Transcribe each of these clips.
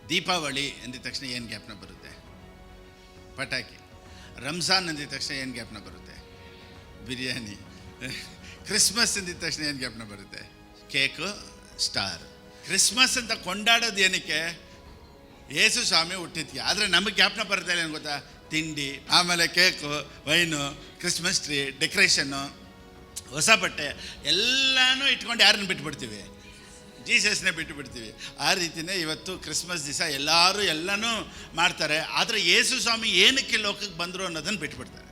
ದೀಪಾವಳಿ ಅಂದಿದ ತಕ್ಷಣ ಏನು ಜ್ಞಾಪನ ಬರುತ್ತೆ? ಪಟಾಕಿ. ರಂಜಾನ್ ಅಂದಿದ ತಕ್ಷಣ ಏನು ಜ್ಞಾಪನ ಬರುತ್ತೆ? ಬಿರಿಯಾನಿ. ಕ್ರಿಸ್ಮಸ್ ಅಂದಿದ ತಕ್ಷಣ ಏನು ಜ್ಞಾಪನ ಬರುತ್ತೆ? Cake, star. ಕ್ರಿಸ್ಮಸ್ ಅಂತ ಕೊಂಡಾಡೋದು ಏನಕ್ಕೆ? ಯೇಸು ಸ್ವಾಮಿ ಹುಟ್ಟಿದ್ಕೆ. ಆದರೆ ನಮಗೆ ಜ್ಞಾಪನ ಬರುತ್ತೆ ಏನು ಗೊತ್ತಾ? ತಿಂಡಿ, ಆಮೇಲೆ cake, wine, Christmas tree, decoration, ಹೊಸ ಬಟ್ಟೆ ಎಲ್ಲನೂ ಇಟ್ಕೊಂಡು ಯಾರನ್ನು ಬಿಟ್ಟುಬಿಡ್ತೀವಿ? ಜೀಸಸ್ನೇ ಬಿಟ್ಟುಬಿಡ್ತೀವಿ. ಆ ರೀತಿಯೇ ಇವತ್ತು ಕ್ರಿಸ್ಮಸ್ ದಿವಸ ಎಲ್ಲರೂ ಎಲ್ಲನೂ ಮಾಡ್ತಾರೆ. ಆದರೆ ಯೇಸು ಸ್ವಾಮಿ ಏನಕ್ಕೆ ಲೋಕಕ್ಕೆ ಬಂದರು ಅನ್ನೋದನ್ನು ಬಿಟ್ಬಿಡ್ತಾರೆ.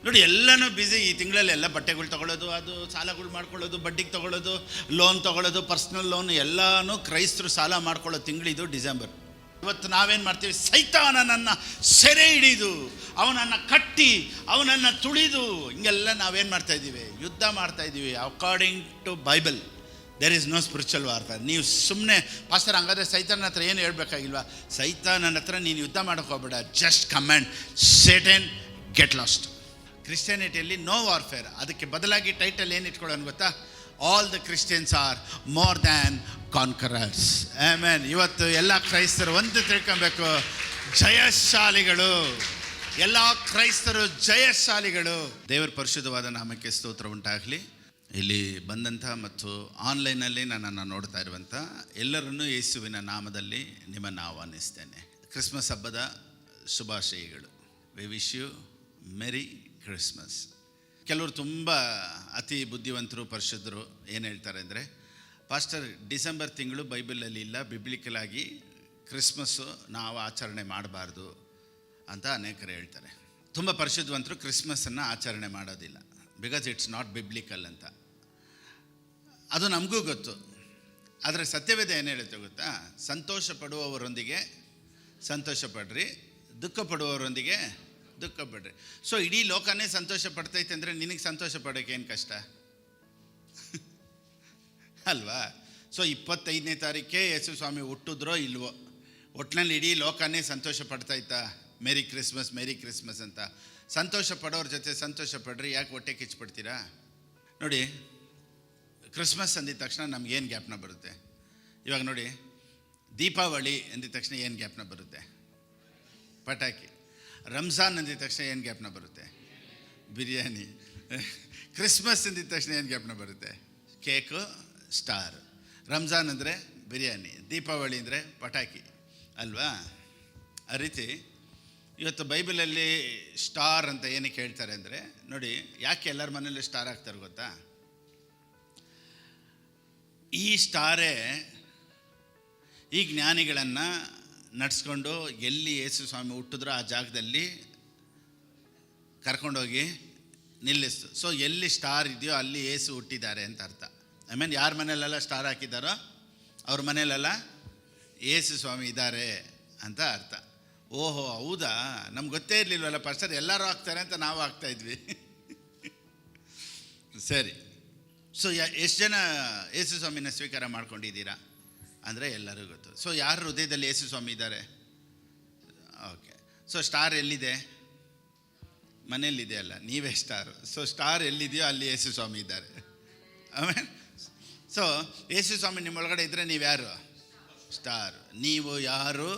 ನೋಡಿ, ಎಲ್ಲನೂ ಬ್ಯುಸಿ. ಈ ತಿಂಗಳಲ್ಲಿ ಎಲ್ಲ ಬಟ್ಟೆಗಳು ತೊಗೊಳ್ಳೋದು, ಅದು ಸಾಲಗಳು ಮಾಡ್ಕೊಳ್ಳೋದು, ಬಡ್ಡಿಗೆ ತೊಗೊಳ್ಳೋದು, ಲೋನ್ ತೊಗೊಳ್ಳೋದು, ಪರ್ಸ್ನಲ್ ಲೋನ್ ಎಲ್ಲನೂ ಕ್ರೈಸ್ತರು ಸಾಲ ಮಾಡ್ಕೊಳ್ಳೋ ತಿಂಗಳಿದು ಡಿಸೆಂಬರ್. ಇವತ್ತು ನಾವೇನು ಮಾಡ್ತೀವಿ? ಸೈತಾನನನ್ನು ಸೆರೆ ಹಿಡಿದು, ಅವನನ್ನು ಕಟ್ಟಿ, ಅವನನ್ನು ತುಳಿದು, ಹಿಂಗೆಲ್ಲ ನಾವೇನು ಮಾಡ್ತಾಯಿದ್ದೀವಿ? ಯುದ್ಧ ಮಾಡ್ತಾಯಿದ್ದೀವಿ. According to Bible there is no spiritual warfare. ನೀವು ಸುಮ್ಮನೆ ಪಾಸ್ಟರ್ ಹಂಗಾದ್ರೆ ಸೈತಾನನ ಹತ್ರ ಏನು ಹೇಳ್ಬೇಕಾಗಿಲ್ವಾ? ಸೈತಾನನ ಹತ್ರ ನೀನು ಯುದ್ಧ ಮಾಡೋಕೆ ಹೋಗಬೇಡ. Just command Satan get lost. ಕ್ರಿಶ್ಚಿಯಾನಿಟಿಯಲ್ಲಿ ನೋ ವಾರ್ಫೇರ್. ಅದಕ್ಕೆ ಬದಲಾಗಿ ಟೈಟಲ್ ಏನು ಇಟ್ಕೊಳ್ಳೋಣ ಗೊತ್ತಾ? All the Christians are more than conquerors. Amen. ಇವತ್ತು ಎಲ್ಲ ಕ್ರೈಸ್ತರು ಒಂದು ತಿಳ್ಕೊಬೇಕು, ಜಯಶಾಲಿಗಳು. ಎಲ್ಲ ಕ್ರೈಸ್ತರು ಜಯಶಾಲಿಗಳು. ದೇವರ ಪರಿಶುದ್ಧವಾದ ನಾಮಕ್ಕೆ ಸ್ತೋತ್ರ ಉಂಟಾಗಲಿ. ಇಲ್ಲಿ ಬಂದಂಥ ಮತ್ತು ಆನ್ಲೈನಲ್ಲಿ ನನ್ನನ್ನು ನೋಡ್ತಾ ಇರುವಂಥ ಎಲ್ಲರನ್ನೂ ಯೇಸುವಿನ ನಾಮದಲ್ಲಿ ನಿಮ್ಮನ್ನು ಆಹ್ವಾನಿಸ್ತೇನೆ. ಕ್ರಿಸ್ಮಸ್ ಹಬ್ಬದ ಶುಭಾಶಯಗಳು. We wish you merry Christmas. ಕೆಲವರು ತುಂಬ ಅತಿ ಬುದ್ಧಿವಂತರು, ಪರಿಶುದ್ಧರು ಏನು ಹೇಳ್ತಾರೆ ಅಂದರೆ, ಪಾಸ್ಟರ್ ಡಿಸೆಂಬರ್ ತಿಂಗಳು ಬೈಬಲಲ್ಲಿ ಇಲ್ಲ, ಬಿಬ್ಲಿಕಲ್ ಆಗಿ ಕ್ರಿಸ್ಮಸ್ಸು ನಾವು ಆಚರಣೆ ಮಾಡಬಾರ್ದು ಅಂತ ಅನೇಕರು ಹೇಳ್ತಾರೆ. ತುಂಬ ಪರಿಶುದ್ಧವಂತರು ಕ್ರಿಸ್ಮಸ್ಸನ್ನು ಆಚರಣೆ ಮಾಡೋದಿಲ್ಲ, ಬಿಕಾಸ್ ಇಟ್ಸ್ ನಾಟ್ ಬಿಬ್ಲಿಕಲ್ ಅಂತ. ಅದು ನಮಗೂ ಗೊತ್ತು. ಆದರೆ ಸತ್ಯವೇದ ಏನು ಹೇಳುತ್ತೆ ಗೊತ್ತಾ? ಸಂತೋಷ ಪಡುವವರೊಂದಿಗೆ ಸಂತೋಷ ಪಡ್ರಿ, ದುಃಖ ಪಡುವವರೊಂದಿಗೆ ದುಃಖ ಪಡ್ರಿ. ಸೊ ಇಡೀ ಲೋಕನೇ ಸಂತೋಷ ಪಡ್ತೈತೆ ಅಂದರೆ ನಿನಗೆ ಸಂತೋಷ ಪಡೋಕ್ಕೆ ಏನು ಕಷ್ಟ ಅಲ್ವಾ? ಸೊ 25ನೇ ತಾರೀಕೆ ಯೇಸು ಸ್ವಾಮಿ ಹುಟ್ಟಿದ್ರೋ ಇಲ್ವೋ, ಒಟ್ಟಿನಲ್ಲಿ ಇಡೀ ಲೋಕನೇ ಸಂತೋಷ ಪಡ್ತಾಯ್ತಾ? ಮೇರಿ ಕ್ರಿಸ್ಮಸ್, ಮೇರಿ ಕ್ರಿಸ್ಮಸ್ ಅಂತ. ಸಂತೋಷ ಪಡೋರ ಜೊತೆ ಸಂತೋಷ ಪಡ್ರಿ, ಯಾಕೆ ಹೊಟ್ಟೆ ಕಿಚ್ಚಿಬಿಡ್ತೀರಾ? ನೋಡಿ, ಕ್ರಿಸ್ಮಸ್ ಅಂದಿದ ತಕ್ಷಣ ನಮಗೇನು ಜ್ಞಾಪನ ಬರುತ್ತೆ? ಇವಾಗ ನೋಡಿ, ದೀಪಾವಳಿ ಅಂದಿದ ತಕ್ಷಣ ಏನು ಜ್ಞಾಪನ ಬರುತ್ತೆ? ಪಟಾಕಿ. ರಂಜಾನ್ ಅಂದಿದ ತಕ್ಷಣ ಏನು ಜ್ಞಾಪನ ಬರುತ್ತೆ? ಬಿರಿಯಾನಿ. ಕ್ರಿಸ್ಮಸ್ ಅಂದಿದ ತಕ್ಷಣ ಏನು ಜ್ಞಾಪನ ಬರುತ್ತೆ? Cake, star. ರಂಜಾನ್ ಅಂದರೆ ಬಿರಿಯಾನಿ, ದೀಪಾವಳಿ ಅಂದರೆ ಪಟಾಕಿ ಅಲ್ವಾ? ಆ ರೀತಿ ಇವತ್ತು ಬೈಬಲಲ್ಲಿ ಸ್ಟಾರ್ ಅಂತ ಏನಕ್ಕೆ ಹೇಳ್ತಾರೆ ಅಂದರೆ, ನೋಡಿ, ಯಾಕೆ ಎಲ್ಲರ ಮನೇಲಿ ಸ್ಟಾರ್ ಆಗ್ತಾರೆ ಗೊತ್ತಾ? ಈ ಸ್ಟಾರೇ ಈ ಜ್ಞಾನಿಗಳನ್ನು ನಡೆಸ್ಕೊಂಡು ಎಲ್ಲಿ ಯೇಸು ಸ್ವಾಮಿ ಹುಟ್ಟಿದ್ರೋ ಆ ಜಾಗದಲ್ಲಿ ಕರ್ಕೊಂಡೋಗಿ ನಿಲ್ಲಿಸ್ತು. ಸೊ ಎಲ್ಲಿ ಸ್ಟಾರ್ ಇದೆಯೋ ಅಲ್ಲಿ ಯೇಸು ಹುಟ್ಟಿದ್ದಾರೆ ಅಂತ ಅರ್ಥ. ಐ ಮೀನ್, ಯಾರ ಮನೇಲೆಲ್ಲ ಸ್ಟಾರ್ ಹಾಕಿದ್ದಾರೋ ಅವ್ರ ಮನೇಲೆಲ್ಲ ಯೇಸು ಸ್ವಾಮಿ ಇದ್ದಾರೆ ಅಂತ ಅರ್ಥ. ಓಹೋ, ಹೌದಾ? ನಮ್ಗೆ ಗೊತ್ತೇ ಇರಲಿಲ್ವಲ್ಲ ಪಾಸ್ಟರ್, ಎಲ್ಲರೂ ಹಾಕ್ತಾರೆ ಅಂತ ನಾವು ಹಾಕ್ತಾಯಿದ್ವಿ. ಸರಿ. ಸೊ ಎಷ್ಟು ಜನ ಯೇಸು ಸ್ವಾಮಿನ ಸ್ವೀಕಾರ ಮಾಡ್ಕೊಂಡಿದ್ದೀರಾ ಅಂದರೆ ಎಲ್ಲರೂ ಗೊತ್ತು. ಸೊ ಯಾರ ಹೃದಯದಲ್ಲಿ ಯೇಸು ಸ್ವಾಮಿ ಇದ್ದಾರೆ? ಓಕೆ. ಸೊ ಸ್ಟಾರ್ ಎಲ್ಲಿದೆ? ಮನೆಯಲ್ಲಿದೆ ಅಲ್ಲ, ನೀವೇ ಸ್ಟಾರು. ಸೊ ಸ್ಟಾರ್ ಎಲ್ಲಿದೆಯೋ ಅಲ್ಲಿ ಯೇಸು ಸ್ವಾಮಿ ಇದ್ದಾರೆ. ಆಮೇಲೆ ಸೊ ಯೇಸು ಸ್ವಾಮಿ ನಿಮ್ಮೊಳಗಡೆ ಇದ್ದರೆ ನೀವು ಯಾರು? ಸ್ಟಾರ್. ನೀವು ಯಾರು?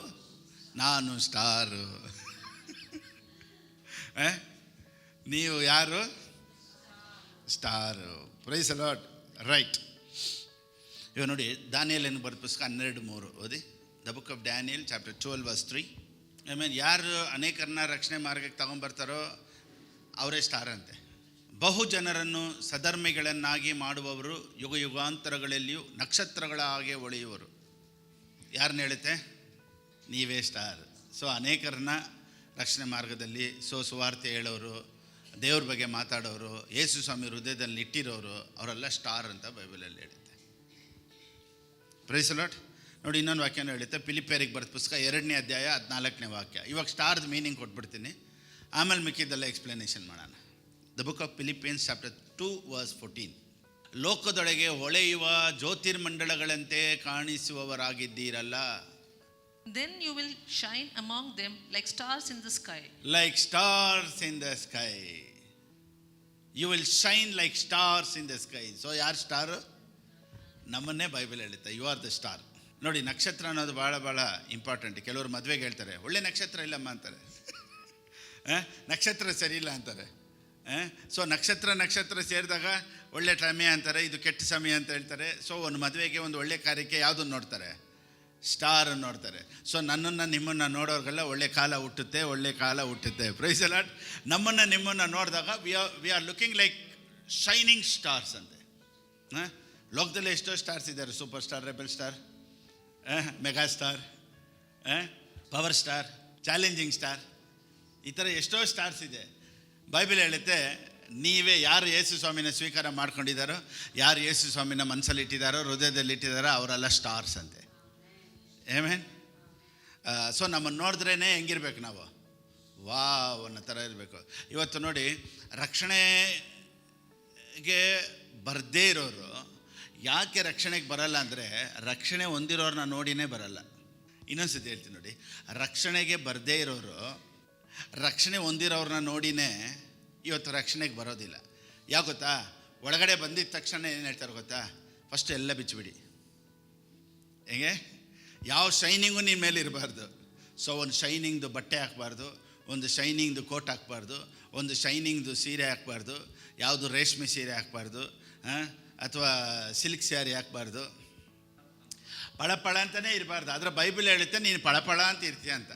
ನಾನು ಸ್ಟಾರು. ನೀವು ಯಾರು? Star. Praise the Lord. Right. ಇವಾಗ ನೋಡಿ, ದಾನಿಯೇಲನ ಬರೆದ ಪುಸ್ತಕ 12:3 ಓದಿ. The book of Daniel chapter 12 verse 3. I mean, ಯಾರು ಅನೇಕರನ್ನ ರಕ್ಷಣೆ ಮಾರ್ಗಕ್ಕೆ ತಗೊಂಬರ್ತಾರೋ ಅವರೇ ಸ್ಟಾರ್ ಅಂತೆ. ಬಹು ಜನರನ್ನು ಸಧರ್ಮಿಗಳನ್ನಾಗಿ ಮಾಡುವವರು ಯುಗ ಯುಗಾಂತರಗಳಲ್ಲಿಯೂ ನಕ್ಷತ್ರಗಳ ಹಾಗೆ ಹೊಳೆಯುವರು. ಯಾರನ್ನ ಹೇಳುತ್ತೆ? ನೀವೇ ಸ್ಟಾರ್. ಸೊ ಅನೇಕರನ್ನ ರಕ್ಷಣೆ ಮಾರ್ಗದಲ್ಲಿ ಸುವಾರ್ತೆ ಹೇಳೋರು, ದೇವ್ರ ಬಗ್ಗೆ ಮಾತಾಡೋರು, ಯೇಸು ಸ್ವಾಮಿ ಹೃದಯದಲ್ಲಿ ಇಟ್ಟಿರೋರು, ಅವರೆಲ್ಲ ಸ್ಟಾರ್ ಅಂತ ಬೈಬಲಲ್ಲಿ ಹೇಳುತ್ತೆ. Praise the Lord. ನೋಡಿ, ಇನ್ನೊಂದು ವಾಕ್ಯನೂ ಹೇಳುತ್ತೆ. ಫಿಲಿಪ್ಪಿಯರಿಗೆ ಬರೆದ ಪುಸ್ತಕ 2ನೇ ಅಧ್ಯಾಯ 14ನೇ ವಾಕ್ಯ. ಇವಾಗ ಸ್ಟಾರ್ದು ಮೀನಿಂಗ್ ಕೊಟ್ಬಿಡ್ತೀನಿ, ಆಮೇಲೆ ಮಿಕ್ಕಿದ್ದೆಲ್ಲ ಎಕ್ಸ್ಪ್ಲನೇಷನ್ ಮಾಡೋಣ. The book of Philippians chapter 2 verse 14. ಲೋಕದೊಳಗೆ ಹೊಳೆಯುವ ಜ್ಯೋತಿರ್ಮಂಡಲಗಳಂತೆ ಕಾಣಿಸುವವರಾಗಿದ್ದೀರಲ್ಲ. Then you will shine among them like stars in the sky. Like stars in the sky. You will shine like stars in the sky. So ಯಾರು star? ನಮ್ಮನ್ನೇ Bible ಹೇಳುತ್ತೆ, you are the star. ನೋಡಿ, ನಕ್ಷತ್ರ ಅನ್ನೋದು ಭಾಳ ಭಾಳ important. ಕೆಲವರು ಮದುವೆಗೆ ಹೇಳ್ತಾರೆ ಒಳ್ಳೆ ನಕ್ಷತ್ರ ಇಲ್ಲಮ್ಮ ಅಂತಾರೆ, ನಕ್ಷತ್ರ ಸರಿ ಇಲ್ಲ ಅಂತಾರೆ. ಸೊ ನಕ್ಷತ್ರ ಸೇರಿದಾಗ ಒಳ್ಳೆ ಸಮಯ ಅಂತಾರೆ, ಇದು ಕೆಟ್ಟ ಸಮಯ ಅಂತ ಹೇಳ್ತಾರೆ. ಸೊ ಒಂದು ಮದುವೆಗೆ, ಒಂದು ಒಳ್ಳೆ ಕಾರ್ಯಕ್ಕೆ ಯಾವುದನ್ನು ನೋಡ್ತಾರೆ? ಸ್ಟಾರನ್ನು ನೋಡ್ತಾರೆ. ಸೊ ನನ್ನನ್ನು ನಿಮ್ಮನ್ನು ನೋಡೋರಿಗೆಲ್ಲ ಒಳ್ಳೆ ಕಾಲ ಹುಟ್ಟುತ್ತೆ. Praise the Lord. ನಮ್ಮನ್ನು ನಿಮ್ಮನ್ನು ನೋಡಿದಾಗ we are looking like shining stars ಅಂತೆ. ಲೋಕದಲ್ಲಿ ಎಷ್ಟೋ ಸ್ಟಾರ್ಸ್ ಇದ್ದಾರೆ. Super star, rebel star, mega star, power star, challenging star, ಈ ಥರ ಎಷ್ಟೋ ಸ್ಟಾರ್ಸ್ ಇದೆ. ಬೈಬಲ್ ಹೇಳುತ್ತೆ, ನೀವೇ ಯಾರು ಯೇಸು ಸ್ವಾಮಿನ ಸ್ವೀಕಾರ ಮಾಡ್ಕೊಂಡಿದ್ದಾರೋ, ಯಾರು ಯೇಸು ಸ್ವಾಮಿನ ಮನಸ್ಸಲ್ಲಿ ಇಟ್ಟಿದ್ದಾರೋ, ಹೃದಯದಲ್ಲಿ ಇಟ್ಟಿದ್ದಾರೋ ಅವರೆಲ್ಲ ಸ್ಟಾರ್ಸ್ ಅಂತೆ. ಆಮೆನ್. ಸೊ ನಮ್ಮನ್ನು ನೋಡಿದ್ರೇ ಹೆಂಗಿರ್ಬೇಕು ನಾವು? ವಾವ್ ಅನ್ನೋ ಥರ ಇರಬೇಕು. ಇವತ್ತು ನೋಡಿ, ರಕ್ಷಣೆಗೆ ಬರದೇ ಇರೋರು ಯಾಕೆ ರಕ್ಷಣೆಗೆ ಬರಲ್ಲ ಅಂದರೆ, ರಕ್ಷಣೆ ಹೊಂದಿರೋರನ್ನ ನೋಡಿನೇ ಬರಲ್ಲ. ಇನ್ನೊಂದ್ಸತಿ ಹೇಳ್ತೀನಿ ನೋಡಿ, ರಕ್ಷಣೆಗೆ ಬರದೇ ಇರೋರು ರಕ್ಷಣೆ ಹೊಂದಿರೋರನ್ನ ನೋಡಿನೇ ಇವತ್ತು ರಕ್ಷಣೆಗೆ ಬರೋದಿಲ್ಲ. ಯಾಕೆ ಗೊತ್ತಾ? ಒಳಗಡೆ ಬಂದಿದ್ದ ತಕ್ಷಣ ಏನು ಹೇಳ್ತಾರೆ ಗೊತ್ತಾ? ಫಸ್ಟ್ ಎಲ್ಲ ಬಿಚ್ಚಿಬಿಡಿ. ಹೇಗೆ? ಯಾವ ಶೈನಿಂಗು ನಿಮ್ಮ ಮೇಲೆ ಇರಬಾರ್ದು. ಸೊ ಒಂದು ಶೈನಿಂಗ್ದು ಬಟ್ಟೆ ಹಾಕಬಾರ್ದು, ಒಂದು ಶೈನಿಂಗ್ದು ಕೋಟ್ ಹಾಕಬಾರ್ದು, ಒಂದು ಶೈನಿಂಗ್ದು ಸೀರೆ ಹಾಕಬಾರ್ದು, ಯಾವುದು ರೇಷ್ಮೆ ಸೀರೆ ಹಾಕಬಾರ್ದು, ಅಥವಾ ಸಿಲ್ಕ್ ಸ್ಯಾರಿ ಹಾಕಬಾರ್ದು. ಪಳಪಳ ಅಂತಲೇ ಇರಬಾರ್ದು. ಆದರೆ ಬೈಬಲ್ ಹೇಳುತ್ತೆ ನೀನು ಪಳಪಳ ಅಂತ ಇರ್ತೀಯ ಅಂತ.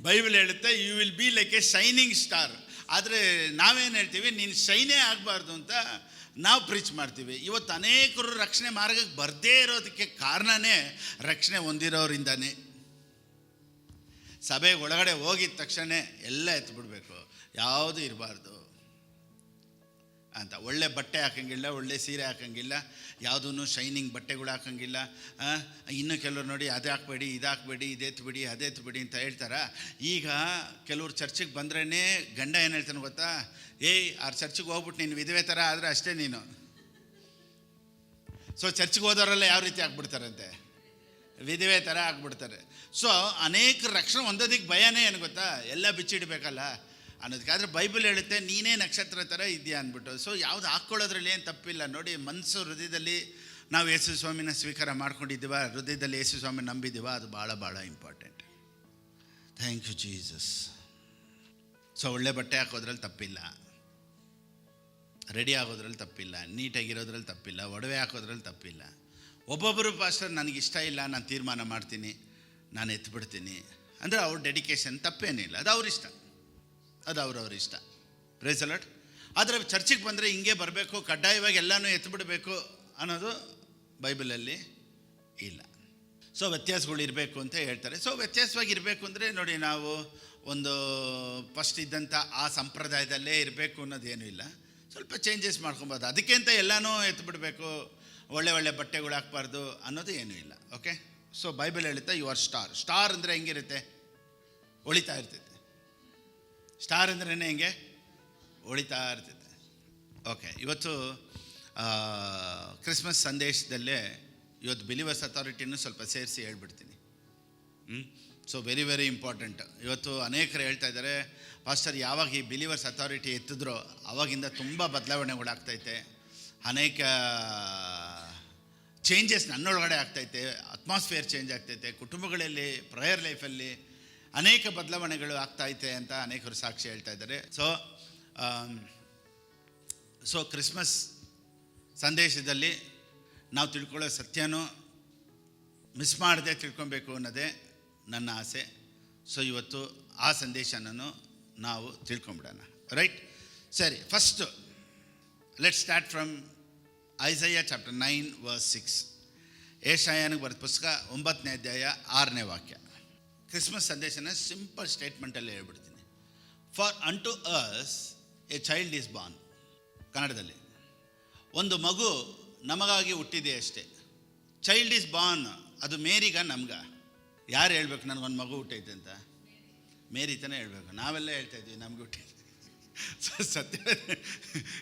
ಬೈಬಲ್ ಹೇಳುತ್ತೆ you will be like a shining star. ಆದರೆ ನಾವೇನು ಹೇಳ್ತೀವಿ? ನೀನು ಶೈನೇ ಆಗಬಾರ್ದು ಅಂತ ನಾವು ಪ್ರೀಚ್ ಮಾಡ್ತೀವಿ. ಇವತ್ತು ಅನೇಕರು ರಕ್ಷಣೆ ಮಾರ್ಗಕ್ಕೆ ಬರದೇ ಇರೋದಕ್ಕೆ ಕಾರಣನೇ ರಕ್ಷಣೆ ಹೊಂದಿರೋರಿಂದಾನೆ. ಸಭೆಗೆ ಒಳಗಡೆ ಹೋಗಿದ ತಕ್ಷಣ ಎಲ್ಲ ಎತ್ಬಿಡ್ಬೇಕು, ಯಾವುದು ಇರಬಾರ್ದು ಅಂತ. ಒಳ್ಳೆ ಬಟ್ಟೆ ಹಾಕಂಗಿಲ್ಲ, ಒಳ್ಳೆ ಸೀರೆ ಹಾಕಂಗಿಲ್ಲ, ಯಾವುದೂ ಶೈನಿಂಗ್ ಬಟ್ಟೆಗಳು ಹಾಕಂಗಿಲ್ಲ. ಇನ್ನು ಕೆಲವರು ನೋಡಿ, ಅದು ಹಾಕ್ಬೇಡಿ, ಇದು ಹಾಕ್ಬೇಡಿ, ಇದೆತ್ಬಿಡಿ, ಅದೆತ್ಬಿಡಿ ಅಂತ ಹೇಳ್ತಾರೆ. ಈಗ ಕೆಲವ್ರು ಚರ್ಚಿಗೆ ಬಂದ್ರೇ ಗಂಡ ಏನು ಹೇಳ್ತಾನೆ ಗೊತ್ತಾ? ಆ ಚರ್ಚಿಗೆ ಹೋಗ್ಬಿಟ್ಟು ನೀನು ವಿಧವೆ ಥರ ಆದರೆ ಅಷ್ಟೇ ನೀನು. ಸೊ ಚರ್ಚಿಗೆ ಹೋದವರೆಲ್ಲ ಯಾವ ರೀತಿ ಆಗ್ಬಿಡ್ತಾರಂತೆ? ವಿಧವೆ ಥರ ಆಗ್ಬಿಡ್ತಾರೆ. ಸೊ ಅನೇಕ ರಕ್ಷಣೆ ಹೊಂದೋದಕ್ಕೆ ಭಯನೇ ಏನು ಗೊತ್ತಾ? ಎಲ್ಲ ಬಿಚ್ಚಿಡಬೇಕಲ್ಲ ಅನ್ನೋದಕ್ಕೆ. ಆದರೆ ಬೈಬಲ್ ಹೇಳುತ್ತೆ ನೀನೇ ನಕ್ಷತ್ರ ಥರ ಇದೆಯಾ ಅಂದ್ಬಿಟ್ಟು. ಸೊ ಯಾವುದು ಹಾಕ್ಕೊಳ್ಳೋದ್ರಲ್ಲಿ ಏನು ತಪ್ಪಿಲ್ಲ. ನೋಡಿ, ಮನಸ್ಸು, ಹೃದಯದಲ್ಲಿ ನಾವು ಯೇಸು ಸ್ವಾಮಿನ ಸ್ವೀಕಾರ ಮಾಡ್ಕೊಂಡಿದ್ದೀವ, ಹೃದಯದಲ್ಲಿ ಯೇಸು ಸ್ವಾಮಿ ನಂಬಿದ್ದೀವ, ಅದು ಭಾಳ ಭಾಳ important. Thank you Jesus. So ಒಳ್ಳೆ ಬಟ್ಟೆ ಹಾಕೋದ್ರಲ್ಲಿ ತಪ್ಪಿಲ್ಲ, ರೆಡಿ ಆಗೋದ್ರಲ್ಲಿ ತಪ್ಪಿಲ್ಲ, ನೀಟಾಗಿರೋದ್ರಲ್ಲಿ ತಪ್ಪಿಲ್ಲ, ಒಡವೆ ಹಾಕೋದ್ರಲ್ಲಿ ತಪ್ಪಿಲ್ಲ. ಒಬ್ಬೊಬ್ಬರು ಪಾಸ್ಟರ್ ನನಗಿಷ್ಟ ಇಲ್ಲ, ನಾನು ತೀರ್ಮಾನ ಮಾಡ್ತೀನಿ, ನಾನು ಎತ್ಬಿಡ್ತೀನಿ ಅಂದರೆ ಅವ್ರ ಡೆಡಿಕೇಶನ್ ತಪ್ಪೇನಿಲ್ಲ, ಅದು ಅವ್ರಿಷ್ಟ, ಅದು ಅವ್ರವ್ರ ಇಷ್ಟ. Praise the Lord. ಆದರೆ ಚರ್ಚಿಗೆ ಬಂದರೆ ಹಿಂಗೆ ಬರಬೇಕು, ಕಡ್ಡಾಯವಾಗಿ ಎಲ್ಲನೂ ಎತ್ಬಿಡಬೇಕು ಅನ್ನೋದು ಬೈಬಲಲ್ಲಿ ಇಲ್ಲ. ಸೊ ವ್ಯತ್ಯಾಸಗಳು ಇರಬೇಕು ಅಂತ ಹೇಳ್ತಾರೆ. ಸೊ ವ್ಯತ್ಯಾಸವಾಗಿ ಇರಬೇಕು ಅಂದರೆ ನೋಡಿ, ನಾವು ಒಂದು ಫಸ್ಟ್ ಇದ್ದಂಥ ಆ ಸಂಪ್ರದಾಯದಲ್ಲೇ ಇರಬೇಕು ಅನ್ನೋದೇನೂ ಇಲ್ಲ. ಸ್ವಲ್ಪ ಚೇಂಜಸ್ ಮಾಡ್ಕೊಬೋದು. ಅದಕ್ಕೆ ಅಂತ ಎಲ್ಲನೂ ಎತ್ಬಿಡಬೇಕು, ಒಳ್ಳೆ ಒಳ್ಳೆ ಬಟ್ಟೆಗಳು ಹಾಕ್ಬಾರ್ದು ಅನ್ನೋದು ಏನೂ ಇಲ್ಲ. ಓಕೆ. ಸೊ ಬೈಬಲ್ ಹೇಳುತ್ತೆ ಯು ಆರ್ ಸ್ಟಾರ್. ಸ್ಟಾರ್ ಅಂದರೆ ಹೆಂಗಿರುತ್ತೆ? ಹೊಳಿತಾ ಇರ್ತೈತೆ. ಸ್ಟಾರ್ ಅಂದ್ರೇ ಹೆಂಗೆ? ಹೊಳಿತಾ ಇರ್ತೈತೆ. ಓಕೆ. ಇವತ್ತು ಕ್ರಿಸ್ಮಸ್ ಸಂದೇಶದಲ್ಲೇ ಇವತ್ತು ಬಿಲೀವರ್ಸ್ ಅಥಾರಿಟಿನೂ ಸ್ವಲ್ಪ ಸೇರಿಸಿ ಹೇಳ್ಬಿಡ್ತೀನಿ. So very very important. ಇವತ್ತು ಅನೇಕರು ಹೇಳ್ತಾ ಇದ್ದಾರೆ, ಪಾಸ್ಟರ್ ಯಾವಾಗ ಈ ಬಿಲೀವರ್ಸ್ ಅಥಾರಿಟಿ ಎತ್ತಿದ್ರೋ ಆವಾಗಿಂದ ತುಂಬ ಬದಲಾವಣೆಗಳಾಗ್ತೈತೆ, ಅನೇಕ ಚೇಂಜಸ್ ನನ್ನೊಳಗಡೆ ಆಗ್ತೈತೆ, ಅಟ್ಮಾಸ್ಫಿಯರ್ ಚೇಂಜ್ ಆಗ್ತೈತೆ, ಕುಟುಂಬಗಳಲ್ಲಿ, ಪ್ರೇಯರ್ ಲೈಫಲ್ಲಿ ಅನೇಕ ಬದಲಾವಣೆಗಳು ಆಗ್ತೈತೆ ಅಂತ ಅನೇಕರು ಸಾಕ್ಷಿ ಹೇಳ್ತಾ ಇದ್ದಾರೆ. ಸೊ ಕ್ರಿಸ್ಮಸ್ ಸಂದೇಶದಲ್ಲಿ ನಾವು ತಿಳ್ಕೊಳ್ಳೋ ಸತ್ಯನೂ ಮಿಸ್ ಮಾಡದೆ ತಿಳ್ಕೊಬೇಕು ಅನ್ನೋದೇ ನನ್ನ ಆಸೆ. ಸೊ ಇವತ್ತು ಆ ಸಂದೇಶನೂ ನಾವು ತಿಳ್ಕೊಂಬಿಡೋಣ. ರೈಟ್? ಸರಿ. First let start from Isaiah chapter 9 verse 6. ಏಷಾಯನಿಗೆ ಬರೆದ ಪುಸ್ತಕ 9ನೇ ಅಧ್ಯಾಯ 6ನೇ ವಾಕ್ಯ. ಕ್ರಿಸ್ಮಸ್ ಸಂದೇಶನ ಸಿಂಪಲ್ ಸ್ಟೇಟ್ಮೆಂಟಲ್ಲಿ ಹೇಳ್ಬಿಡ್ತೀನಿ. ಫಾರ್ ಅಂಟು us A child is Born. ಕನ್ನಡದಲ್ಲಿ ಒಂದು ಮಗು ನಮಗಾಗಿ ಹುಟ್ಟಿದೆ ಅಷ್ಟೇ. ಚೈಲ್ಡ್ ಈಸ್ ಬಾರ್ನ್, ಅದು ಮೇರಿಗ ನಮ್ಗ? ಯಾರು ಹೇಳ್ಬೇಕು ನನಗೊಂದು ಮಗು ಹುಟ್ಟೈತೆ ಅಂತ? ಮೇರಿ ತಾನೇ ಹೇಳ್ಬೇಕು. ನಾವೆಲ್ಲ ಹೇಳ್ತಾ ಇದ್ದೀವಿ ನಮ್ಗೆ ಹುಟ್ಟಿದೆ. ಸೊ ಸತ್ಯ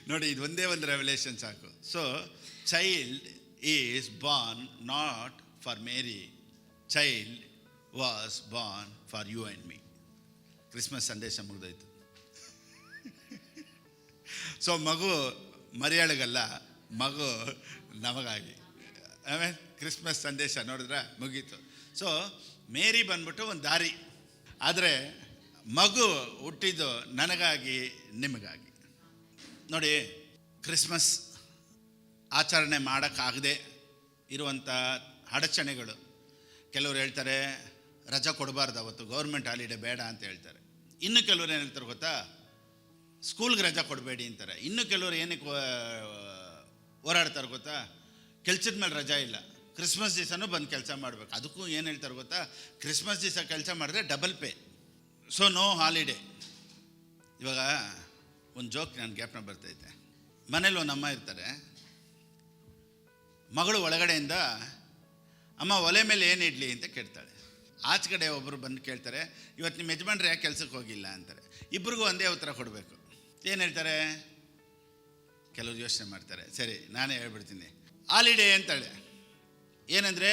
ನೋಡಿ, ಇದು ಒಂದೇ ಒಂದು ರೆವಲೇಷನ್ ಸಾಕು. So child is born not for Mary, child was born for you and me. Christmas ಸಂದೇಶ ಮುಗಿದೋಯ್ತು. ಸೊ ಮಗು ಮರಿಯಾಳಿಗಲ್ಲ, ಮಗು ನಮಗಾಗಿ. ಆಮೇಲೆ ಕ್ರಿಸ್ಮಸ್ ಸಂದೇಶ ನೋಡಿದ್ರ ಮುಗೀತು. ಸೊ ಮೇರಿ ಬಂದ್ಬಿಟ್ಟು ಒಂದು ದಾರಿ, ಆದರೆ ಮಗು ಹುಟ್ಟಿದ್ದು ನನಗಾಗಿ ನಿಮಗಾಗಿ. ನೋಡಿ, ಕ್ರಿಸ್ಮಸ್ ಆಚರಣೆ ಮಾಡೋಕ್ಕಾಗದೆ ಇರುವಂಥ ಅಡಚಣೆಗಳು. ಕೆಲವರು ಹೇಳ್ತಾರೆ ರಜಾ ಕೊಡಬಾರ್ದು, ಅವತ್ತು ಗೌರ್ಮೆಂಟ್ ಹಾಲಿಡೇ ಬೇಡ ಅಂತ ಹೇಳ್ತಾರೆ. ಇನ್ನು ಕೆಲವರು ಏನು ಹೇಳ್ತಾರೆ ಗೊತ್ತಾ, ಸ್ಕೂಲ್ಗೆ ರಜಾ ಕೊಡಬೇಡಿ ಅಂತಾರೆ. ಇನ್ನು ಕೆಲವರು ಏನಕ್ಕೆ ಹೋರಾಡ್ತಾರೆ ಗೊತ್ತಾ, ಕೆಲ್ಸದ ಮೇಲೆ ರಜಾ ಇಲ್ಲ, ಕ್ರಿಸ್ಮಸ್ ದಿವಸನೂ ಬಂದು ಕೆಲಸ ಮಾಡಬೇಕು. ಅದಕ್ಕೂ ಏನು ಹೇಳ್ತಾರೆ ಗೊತ್ತಾ, ಕ್ರಿಸ್ಮಸ್ ದಿವಸ ಕೆಲಸ ಮಾಡಿದ್ರೆ double pay, so no holiday. ಇವಾಗ ಒಂದು ಜೋಕ್ ನನ್ನ ಜ್ಞಾಪನ ಬರ್ತೈತೆ. ಮನೇಲಿ ಒಂದು ಅಮ್ಮ ಇರ್ತಾರೆ, ಮಗಳು ಒಳಗಡೆಯಿಂದ ಅಮ್ಮ ಒಲೆ ಮೇಲೆ ಏನು ಇಡಲಿ ಅಂತ ಕೇಳ್ತಾಳೆ. ಆಚೆ ಕಡೆ ಒಬ್ಬರು ಬಂದು ಕೇಳ್ತಾರೆ, ಇವತ್ತು ನಿಮ್ಮ ಯಜಮಾನ್ರು ಯಾಕೆ ಕೆಲಸಕ್ಕೆ ಹೋಗಿಲ್ಲ ಅಂತಾರೆ. ಇಬ್ರಿಗೂ ಒಂದೇ ಉತ್ತರ ಕೊಡಬೇಕು. ಏನು ಹೇಳ್ತಾರೆ? ಕೆಲವರು ಯೋಚನೆ ಮಾಡ್ತಾರೆ, ಸರಿ ನಾನೇ ಹೇಳ್ಬಿಡ್ತೀನಿ, ಹಾಲಿಡೇ ಅಂತಾಳೆ. ಏನಂದರೆ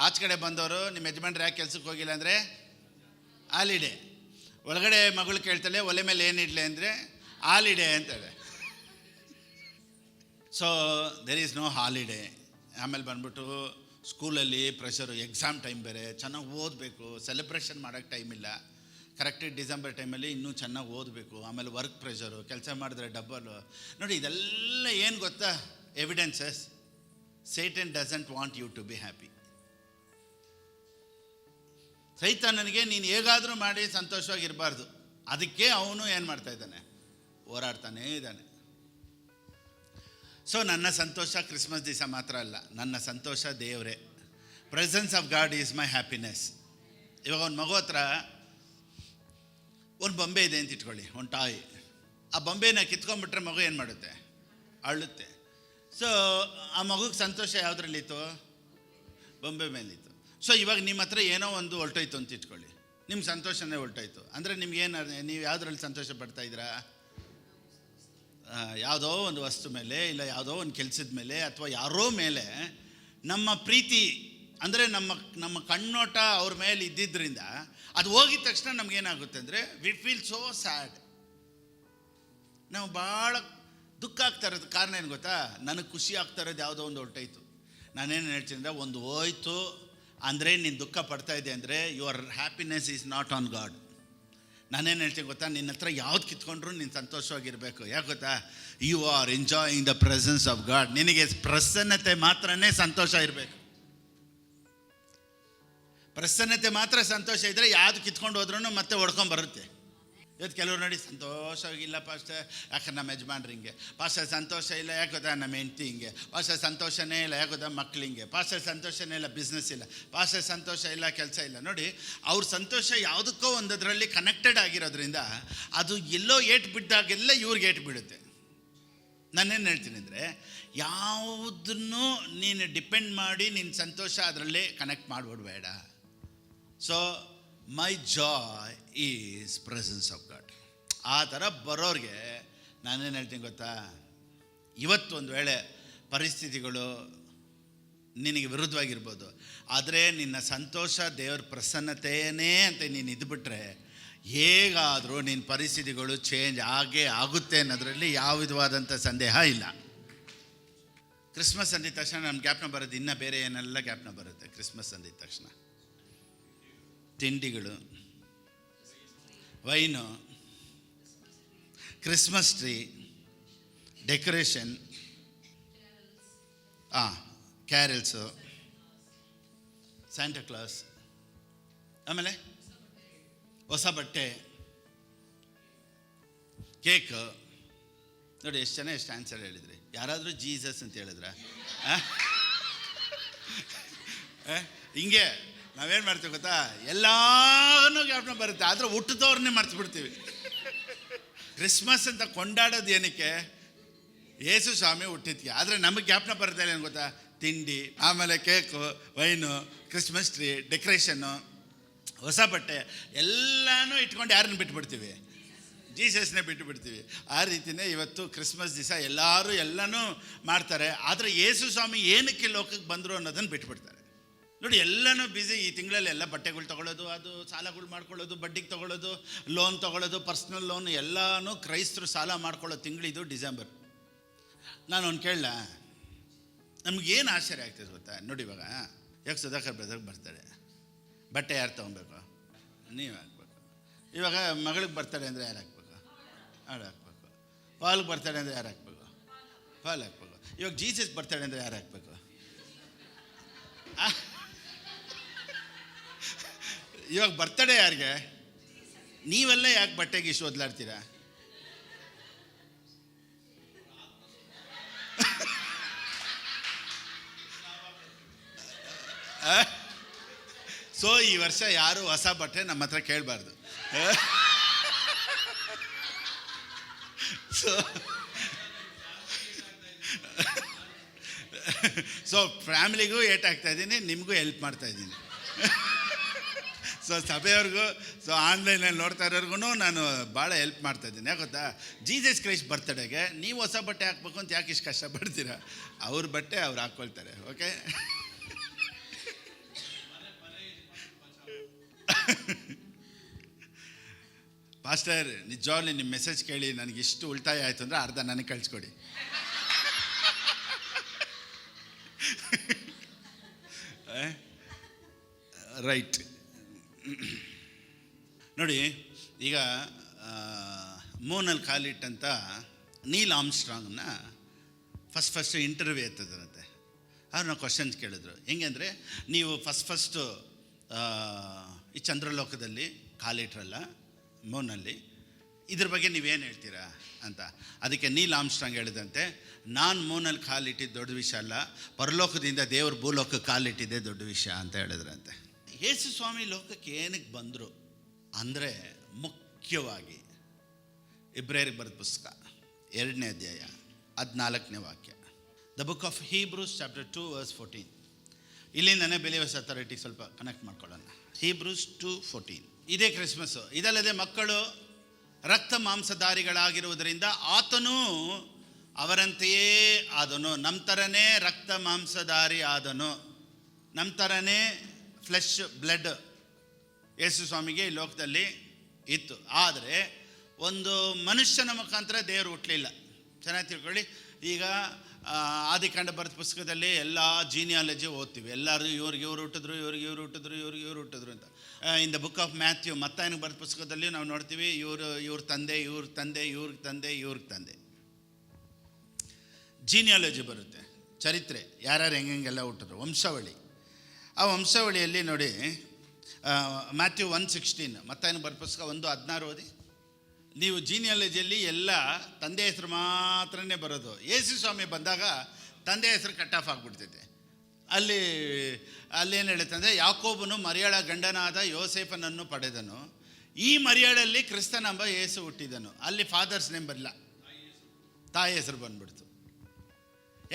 ಆಚೆ ಕಡೆ ಬಂದವರು ನಿಮ್ಮ ಯಜಮಾನ್ರು ಯಾಕೆ ಕೆಲಸಕ್ಕೆ ಹೋಗಿಲ್ಲ ಅಂದರೆ ಹಾಲಿಡೇ. ಒಳಗಡೆ ಮಗಳು ಕೇಳ್ತಾಳೆ ಒಲೆ ಮೇಲೆ ಏನು ಇಡಲಿ ಅಂದರೆ ಹಾಲಿಡೇ ಅಂತಾಳೆ. So there is no holiday. ಆಮೇಲೆ ಬಂದ್ಬಿಟ್ಟು ಸ್ಕೂಲಲ್ಲಿ ಪ್ರೆಷರು, ಎಕ್ಸಾಮ್ ಟೈಮ್ ಬೇರೆ, ಚೆನ್ನಾಗಿ ಓದಬೇಕು, ಸೆಲೆಬ್ರೇಷನ್ ಮಾಡೋಕ್ಕೆ ಟೈಮ್ ಇಲ್ಲ. ಕರೆಕ್ಟಾಗಿ ಡಿಸೆಂಬರ್ ಟೈಮಲ್ಲಿ ಇನ್ನೂ ಚೆನ್ನಾಗಿ ಓದಬೇಕು. ಆಮೇಲೆ ವರ್ಕ್ ಪ್ರೆಷರು, ಕೆಲಸ ಮಾಡಿದ್ರೆ ಡಬ್ಬಲು. ನೋಡಿ, ಇದೆಲ್ಲ ಏನು ಗೊತ್ತಾ evidences. Satan doesn't want you to be happy. ಸೈತಾನನಿಗೆ ನೀನು ಹೇಗಾದರೂ ಮಾಡಿ ಸಂತೋಷವಾಗಿರಬಾರ್ದು. ಅದಕ್ಕೆ ಅವನು ಏನು ಮಾಡ್ತಾ ಇದ್ದಾನೆ, ಹೋರಾಡ್ತಾನೇ ಇದ್ದಾನೆ. ಸೊ ನನ್ನ ಸಂತೋಷ ಕ್ರಿಸ್ಮಸ್ ದಿವಸ ಮಾತ್ರ ಅಲ್ಲ, ನನ್ನ ಸಂತೋಷ ದೇವರೇ. Presence of god is my happiness. ಇವಾಗ ಒಂದು ಮಗು ಹತ್ರ ಒಂದು ಬೊಂಬೆ ಇದೆ ಅಂತ ಇಟ್ಕೊಳ್ಳಿ, ಒಂದು ಟಾಯ್. ಆ ಬೊಂಬೆನ ಕಿತ್ಕೊಂಡ್ಬಿಟ್ರೆ ಮಗು ಏನು ಮಾಡುತ್ತೆ, ಅಳುತ್ತೆ. ಸೊ ಆ ಮಗುಗೆ ಸಂತೋಷ ಯಾವುದ್ರಲ್ಲಿತ್ತು, ಬೊಂಬೆ ಮೇಲಿತ್ತು. ಸೊ ಇವಾಗ ನಿಮ್ಮ ಹತ್ರ ಏನೋ ಒಂದು ಹೊರಟೋಯ್ತು ಅಂತ ಇಟ್ಕೊಳ್ಳಿ, ನಿಮ್ಮ ಸಂತೋಷನೇ ಹೊರಟೋಯ್ತು ಅಂದರೆ ನಿಮ್ಗೇನು, ನೀವು ಯಾವುದ್ರಲ್ಲಿ ಸಂತೋಷ ಪಡ್ತಾಯಿದ್ದೀರಾ? ಯಾವುದೋ ಒಂದು ವಸ್ತು ಮೇಲೆ, ಇಲ್ಲ ಯಾವುದೋ ಒಂದು ಕೆಲಸದ ಮೇಲೆ, ಅಥವಾ ಯಾರೋ ಮೇಲೆ ನಮ್ಮ ಪ್ರೀತಿ ಅಂದರೆ ನಮ್ಮ ಕಣ್ಣೋಟ ಅವ್ರ ಮೇಲೆ ಇದ್ದಿದ್ದರಿಂದ ಅದು ಹೋಗಿದ ತಕ್ಷಣ ನಮಗೇನಾಗುತ್ತೆ ಅಂದರೆ ವಿ ಫೀಲ್ ಸೋ ಸ್ಯಾಡ್. ನಾವು ಭಾಳ ದುಃಖ ಆಗ್ತಾ ಇರೋದು ಕಾರಣ ಏನು ಗೊತ್ತಾ, ನನಗೆ ಖುಷಿ ಆಗ್ತಾ ಇರೋದು ಯಾವುದೋ ಒಂದು ಹೊರಟೋಯ್ತು. ನಾನೇನು ಹೇಳ್ತೀನಿ ಅಂದರೆ, ಒಂದು ಹೋಯ್ತು ಅಂದರೆ ನೀನು ದುಃಖ ಪಡ್ತಾ ಇದೆ ಅಂದರೆ your happiness is not on god. ನಾನೇನು ಹೇಳ್ತೀನಿ ಗೊತ್ತಾ, ನಿನ್ನ ಹತ್ರ ಯಾವ್ದು ಕಿತ್ಕೊಂಡ್ರು ನೀನು ಸಂತೋಷವಾಗಿರಬೇಕು. ಯಾಕೆ ಗೊತ್ತಾ, you are enjoying the presence of God. ನಿನಗೆ ಪ್ರಸನ್ನತೆ ಮಾತ್ರನೇ ಸಂತೋಷ ಇರಬೇಕು. ಪ್ರಸನ್ನತೆ ಮಾತ್ರ ಸಂತೋಷ ಇದ್ದರೆ ಯಾವುದು ಕಿತ್ಕೊಂಡು ಹೋದ್ರೂ ಮತ್ತೆ ಹೊಡ್ಕೊಂಬರುತ್ತೆ. ಇವತ್ತು ಕೆಲವರು ನೋಡಿ, ಸಂತೋಷವಾಗಿಲ್ಲ ಪಾಸ್ಟರ್, ಯಾಕೆ ನಮ್ಮ ಯಜಮಾನ್ರು ಹಿಂಗೆ, ಪಾಸ್ಟರ್ ಸಂತೋಷ ಇಲ್ಲ ಯಾಕೆ ಗೊತ್ತಾ ನಮ್ಮ ಹೆಂಡ್ತಿ ಹಿಂಗೆ, ಪಾಸ್ಟರ್ ಸಂತೋಷನೇ ಇಲ್ಲ ಯಾಕೆ ಗೊತ್ತಾ ಮಕ್ಳು ಹಿಂಗೆ, ಪಾಸ್ಟರ್ ಸಂತೋಷನೇ ಇಲ್ಲ ಬಿಸ್ನೆಸ್ ಇಲ್ಲ, ಪಾಸ್ಟರ್ ಸಂತೋಷ ಇಲ್ಲ ಕೆಲಸ ಇಲ್ಲ. ನೋಡಿ, ಅವ್ರ ಸಂತೋಷ ಯಾವುದಕ್ಕೋ ಒಂದರಲ್ಲಿ ಕನೆಕ್ಟೆಡ್ ಆಗಿರೋದ್ರಿಂದ ಅದು ಎಲ್ಲೋ ಏಟು ಬಿದ್ದಾಗೆಲ್ಲ ಇವ್ರಿಗೆ ಏಟು ಬೀಳುತ್ತೆ. ನಾನೇನು ಹೇಳ್ತೀನಿ ಅಂದರೆ, ಯಾವುದನ್ನು ನೀನು ಡಿಪೆಂಡ್ ಮಾಡಿ ನಿನ್ನ ಸಂತೋಷ ಅದರಲ್ಲೇ ಕನೆಕ್ಟ್ ಮಾಡಿಬಿಡ್ಬೇಡ. So my joy is presence of God. ಆ ಥರ ಬರೋರಿಗೆ ನಾನೇನು ಹೇಳ್ತೀನಿ ಗೊತ್ತಾ, ಇವತ್ತು ಒಂದು ವೇಳೆ ಪರಿಸ್ಥಿತಿಗಳು ನಿನಗೆ ವಿರುದ್ಧವಾಗಿರ್ಬೋದು, ಆದರೆ ನಿನ್ನ ಸಂತೋಷ ದೇವ್ರ ಪ್ರಸನ್ನತೆಯೇ ಅಂತ ನೀನು ಇದ್ಬಿಟ್ರೆ ಹೇಗಾದರೂ ನಿನ್ನ ಪರಿಸ್ಥಿತಿಗಳು ಚೇಂಜ್ ಆಗೇ ಆಗುತ್ತೆ ಅನ್ನೋದರಲ್ಲಿ ಯಾವ ವಿಧವಾದಂಥ ಸಂದೇಹ ಇಲ್ಲ. ಕ್ರಿಸ್ಮಸ್ ಅಂದಿದ ತಕ್ಷಣ ನಮ್ಮ ಜ್ಞಾಪನ ಬರೋದು ಇನ್ನೂ ಬೇರೆ ಏನೆಲ್ಲ ಜ್ಞಾಪನ ಬರುತ್ತೆ. ಕ್ರಿಸ್ಮಸ್ ಅಂದಿದ ತಕ್ಷಣ ತಿಂಡಿಗಳು, wine, Christmas tree, decoration, carols, Santa Claus, ಆಮೇಲೆ ಹೊಸ ಬಟ್ಟೆ, ಕೇಕ್. ನೋಡಿ ಎಷ್ಟು ಜನ ಎಷ್ಟು ಆನ್ಸರ್ ಹೇಳಿದ್ರಿ. ಯಾರಾದರೂ ಜೀಸಸ್ ಅಂತ ಹೇಳಿದ್ರ? ಹಿಂಗೆ ನಾವೇನು ಮಾಡ್ತೀವಿ ಗೊತ್ತಾ, ಎಲ್ಲನೂ ಜ್ಞಾಪನ ಬರುತ್ತೆ, ಆದರೆ ಹುಟ್ಟಿದವ್ರನ್ನೇ ಮರ್ತ್ಬಿಡ್ತೀವಿ. ಕ್ರಿಸ್ಮಸ್ ಅಂತ ಕೊಂಡಾಡೋದು ಏನಕ್ಕೆ, ಯೇಸು ಸ್ವಾಮಿ ಹುಟ್ಟಿದ್ಕೆ. ಆದರೆ ನಮಗೆ ಜ್ಞಾಪನ ಬರ್ತಾ ಇಲ್ಲ ಏನು ಗೊತ್ತಾ, ತಿಂಡಿ, ಆಮೇಲೆ cake, wine, Christmas tree, decoration, ಹೊಸ ಬಟ್ಟೆ ಎಲ್ಲನೂ ಇಟ್ಕೊಂಡು ಯಾರನ್ನು ಬಿಟ್ಬಿಡ್ತೀವಿ, ಜೀಸಸ್ನೇ ಬಿಟ್ಟುಬಿಡ್ತೀವಿ. ಆ ರೀತಿಯೇ ಇವತ್ತು ಕ್ರಿಸ್ಮಸ್ ದಿವಸ ಎಲ್ಲರೂ ಎಲ್ಲನೂ ಮಾಡ್ತಾರೆ, ಆದರೆ ಯೇಸು ಸ್ವಾಮಿ ಏನಕ್ಕೆ ಲೋಕಕ್ಕೆ ಬಂದರು ಅನ್ನೋದನ್ನು ಬಿಟ್ಬಿಡ್ತಾರೆ. ನೋಡಿ, ಎಲ್ಲನೂ ಬ್ಯುಸಿ. ಈ ತಿಂಗಳಲ್ಲಿ ಎಲ್ಲ ಬಟ್ಟೆಗಳು ತೊಗೊಳ್ಳೋದು, ಅದು ಸಾಲಗಳು ಮಾಡ್ಕೊಳ್ಳೋದು, ಬಡ್ಡಿಗೆ ತೊಗೊಳ್ಳೋದು, ಲೋನ್ ತೊಗೊಳ್ಳೋದು, ಪರ್ಸ್ನಲ್ ಲೋನ್ ಎಲ್ಲನೂ ಕ್ರೈಸ್ತರು ಸಾಲ ಮಾಡ್ಕೊಳ್ಳೋ ತಿಂಗಳಿದು ಡಿಸೆಂಬರ್. ನಾನು ಒಂದು ಕೇಳಲ್ಲ, ನಮಗೇನು ಆಶ್ಚರ್ಯ ಆಗ್ತದೆ ಗೊತ್ತಾ? ನೋಡಿ ಇವಾಗ ಯಾಕೆ ಸುಧಾಕರ್ ಬ್ರದರ್ಗೆ ಬರ್ತಾರೆ, ಬಟ್ಟೆ ಯಾರು ತೊಗೊಬೇಕು? ನೀವು ಹಾಕ್ಬೇಕು. ಇವಾಗ ಮಗಳಿಗೆ ಬರ್ತಾಳೆ ಅಂದರೆ ಯಾರು ಹಾಕ್ಬೇಕು? ಹಾಡು ಹಾಕ್ಬೇಕು. ಪಾಲ್ಗೆ ಬರ್ತಾಳೆ ಅಂದರೆ ಯಾರು ಹಾಕ್ಬೇಕು? ಪಾಲ್ ಹಾಕ್ಬೇಕು. ಇವಾಗ ಜೀಸಸ್ ಬರ್ತಾಳೆ ಅಂದರೆ ಯಾರು ಹಾಕ್ಬೇಕು? ಇವಾಗ ಬರ್ತಡೆ ಯಾರಿಗೆ? ನೀವೆಲ್ಲ ಯಾಕೆ ಬಟ್ಟೆಗೆ ಇಷ್ಟು ಒದ್ಲಾಡ್ತೀರಾ? ಸೊ ಈ ವರ್ಷ ಯಾರು ಹೊಸ ಬಟ್ಟೆ ನಮ್ಮ ಹತ್ರ ಕೇಳಬಾರ್ದು. ಸೊ ಫ್ಯಾಮಿಲಿಗೂ ಏಟ್ ಆಗ್ತಾ ಇದ್ದೀನಿ, ನಿಮಗೂ ಹೆಲ್ಪ್ ಮಾಡ್ತಾ ಇದ್ದೀನಿ. ಸೊ ಸಭೆಯವ್ರಿಗೂ, ಸೊ ಆನ್ಲೈನಲ್ಲಿ ನೋಡ್ತಾ ಇರೋರ್ಗು ನಾನು ಭಾಳ ಹೆಲ್ಪ್ ಮಾಡ್ತಾ ಇದ್ದೀನಿ. ಯಾಕೆ ಗೊತ್ತಾ? ಜೀಸಸ್ ಕ್ರೈಸ್ಟ್ ಬರ್ತಡೆಗೆ ನೀವು ಹೊಸ ಬಟ್ಟೆ ಹಾಕ್ಬೇಕು ಅಂತ ಯಾಕೆ ಇಷ್ಟು ಕಷ್ಟಪಡ್ತೀರಾ? ಅವ್ರ ಬಟ್ಟೆ ಅವ್ರು ಹಾಕ್ಕೊಳ್ತಾರೆ. ಓಕೆ, ಪಾಸ್ಟರ್ ನಿಜವಾಗ್ಲೂ ನಿಮ್ಮ ಮೆಸೇಜ್ ಕೇಳಿ ನನಗೆ ಇಷ್ಟು ಉಳಿತಾಯ ಆಯಿತು ಅಂದರೆ ಅರ್ಧ ನನಗೆ ಕಳಿಸ್ಕೊಡಿ. ರೈಟ್. ನೋಡಿ, ಈಗ ಮೂನಲ್ಲಿ ಕಾಲಿಟ್ಟಂಥ ನೀಲ್ ಆರ್ಮ್ಸ್ಟ್ರಾಂಗ್ನ ಫಸ್ಟ್ ಇಂಟರ್ವ್ಯೂ ಎತ್ತದಂತೆ. ಅವ್ರನ್ನ ಕ್ವಶನ್ಸ್ ಕೇಳಿದ್ರು. ಹೆಂಗೆ ಅಂದರೆ, ನೀವು ಫಸ್ಟು ಈ ಚಂದ್ರಲೋಕದಲ್ಲಿ ಕಾಲಿಟ್ರಲ್ಲ, ಮೂನಲ್ಲಿ, ಇದ್ರ ಬಗ್ಗೆ ನೀವೇನು ಹೇಳ್ತೀರಾ ಅಂತ. ಅದಕ್ಕೆ ನೀಲ್ ಆರ್ಮ್ಸ್ಟ್ರಾಂಗ್ ಹೇಳಿದಂತೆ, ನಾನು ಮೂನಲ್ಲಿ ಕಾಲಿಟ್ಟಿದ್ದು ದೊಡ್ಡ ವಿಷಯ ಅಲ್ಲ, ಪರಲೋಕದಿಂದ ದೇವ್ರ ಭೂಲೋಕಕ್ಕೆ ಕಾಲಿಟ್ಟಿದ್ದೆ ದೊಡ್ಡ ವಿಷಯ ಅಂತ ಹೇಳಿದ್ರಂತೆ. ಯೇಸು ಸ್ವಾಮಿ ಲೋಕಕ್ಕೆ ಏನಕ್ಕೆ ಬಂದರು ಅಂದರೆ, ಮುಖ್ಯವಾಗಿ ಇಬ್ರಿಯರಿಗೆ ಬರೆದ ಪುಸ್ತಕ 2ನೇ ಅಧ್ಯಾಯ 14ನೇ ವಾಕ್ಯ, the book of Hebrews chapter 2 verse 14. ಇಲ್ಲಿಂದನೇ ಬಿಲೀವರ್ಸ್ ಅಥಾರಿಟಿ ಸ್ವಲ್ಪ ಕನೆಕ್ಟ್ ಮಾಡ್ಕೊಳ್ಳೋಣ. ಹೀಬ್ರೂಸ್ 2:14. ಇದೇ ಕ್ರಿಸ್ಮಸ್ಸು. ಇದಲ್ಲದೆ ಮಕ್ಕಳು ರಕ್ತ ಮಾಂಸಧಾರಿಗಳಾಗಿರುವುದರಿಂದ ಆತನೂ ಅವರಂತೆಯೇ ಆದನು. ನಮ್ಮ ಥರನೇ ರಕ್ತ ಮಾಂಸಧಾರಿ ಆದನು, ನಮ್ಮ ಥರನೇ ಫ್ಲೆಶ್ ಬ್ಲಡ್ ಯೇಸು ಸ್ವಾಮಿಗೆ ಈ ಲೋಕದಲ್ಲಿ ಇತ್ತು. ಆದರೆ ಒಂದು ಮನುಷ್ಯನ ಮುಖಾಂತರ ದೇವರು ಹುಟ್ಟಲಿಲ್ಲ. ಚೆನ್ನಾಗಿ ತಿಳ್ಕೊಳ್ಳಿ. ಈಗ ಆದಿಕಾಂಡ ಬರೆದ ಪುಸ್ತಕದಲ್ಲಿ ಎಲ್ಲ ಜೀನಿಯಾಲಜಿ ಓದ್ತೀವಿ. ಎಲ್ಲರೂ ಇವ್ರು ಹುಟ್ಟಿದ್ರು, ಇವ್ರು ಹುಟ್ಟಿದ್ರು ಅಂತ. In the book of Matthew, ಮತ್ತಾಯನಿಗೆ ಬರೆದ ಪುಸ್ತಕದಲ್ಲಿ ನಾವು ನೋಡ್ತೀವಿ, ಇವ್ರ ತಂದೆ. ಜೀನಿಯಾಲಜಿ ಬರುತ್ತೆ, ಚರಿತ್ರೆ, ಯಾರ್ಯಾರು ಹೆಂಗೆಲ್ಲ ಹುಟ್ಟಿದ್ರು, ವಂಶಾವಳಿ. ಆ ವಂಶಾವಳಿಯಲ್ಲಿ ನೋಡಿ, ಮ್ಯಾಥ್ಯೂ 1:16, ಮತ್ತಾಯನಿಗೆ ಬರೆದ ಪುಸ್ತಕ 1:16 ಓದಿ. ನೀವು ಜೀನಿಯಾಲಜಿಯಲ್ಲಿ ಎಲ್ಲ ತಂದೆ ಹೆಸರು ಮಾತ್ರನೇ ಬರೋದು. ಯೇಸು ಸ್ವಾಮಿ ಬಂದಾಗ ತಂದೆ ಹೆಸರು ಕಟ್ ಆಫ್ ಆಗಿಬಿಡ್ತೈತೆ. ಅಲ್ಲೇನು ಹೇಳುತ್ತಂದರೆ, ಯಾಕೋಬನು ಮರಿಯಳ ಗಂಡನಾದ ಯೋಸೇಫನನ್ನು ಪಡೆದನು, ಈ ಮರಿಯಳಲ್ಲಿ ಕ್ರಿಸ್ತನೆಂಬ ಯೇಸು ಹುಟ್ಟಿದನು. ಅಲ್ಲಿ ಫಾದರ್ಸ್ ನೇಮ್ ಬರಲ್ಲ, ತಾಯಿ ಹೆಸರು ಬಂದ್ಬಿಡ್ತು.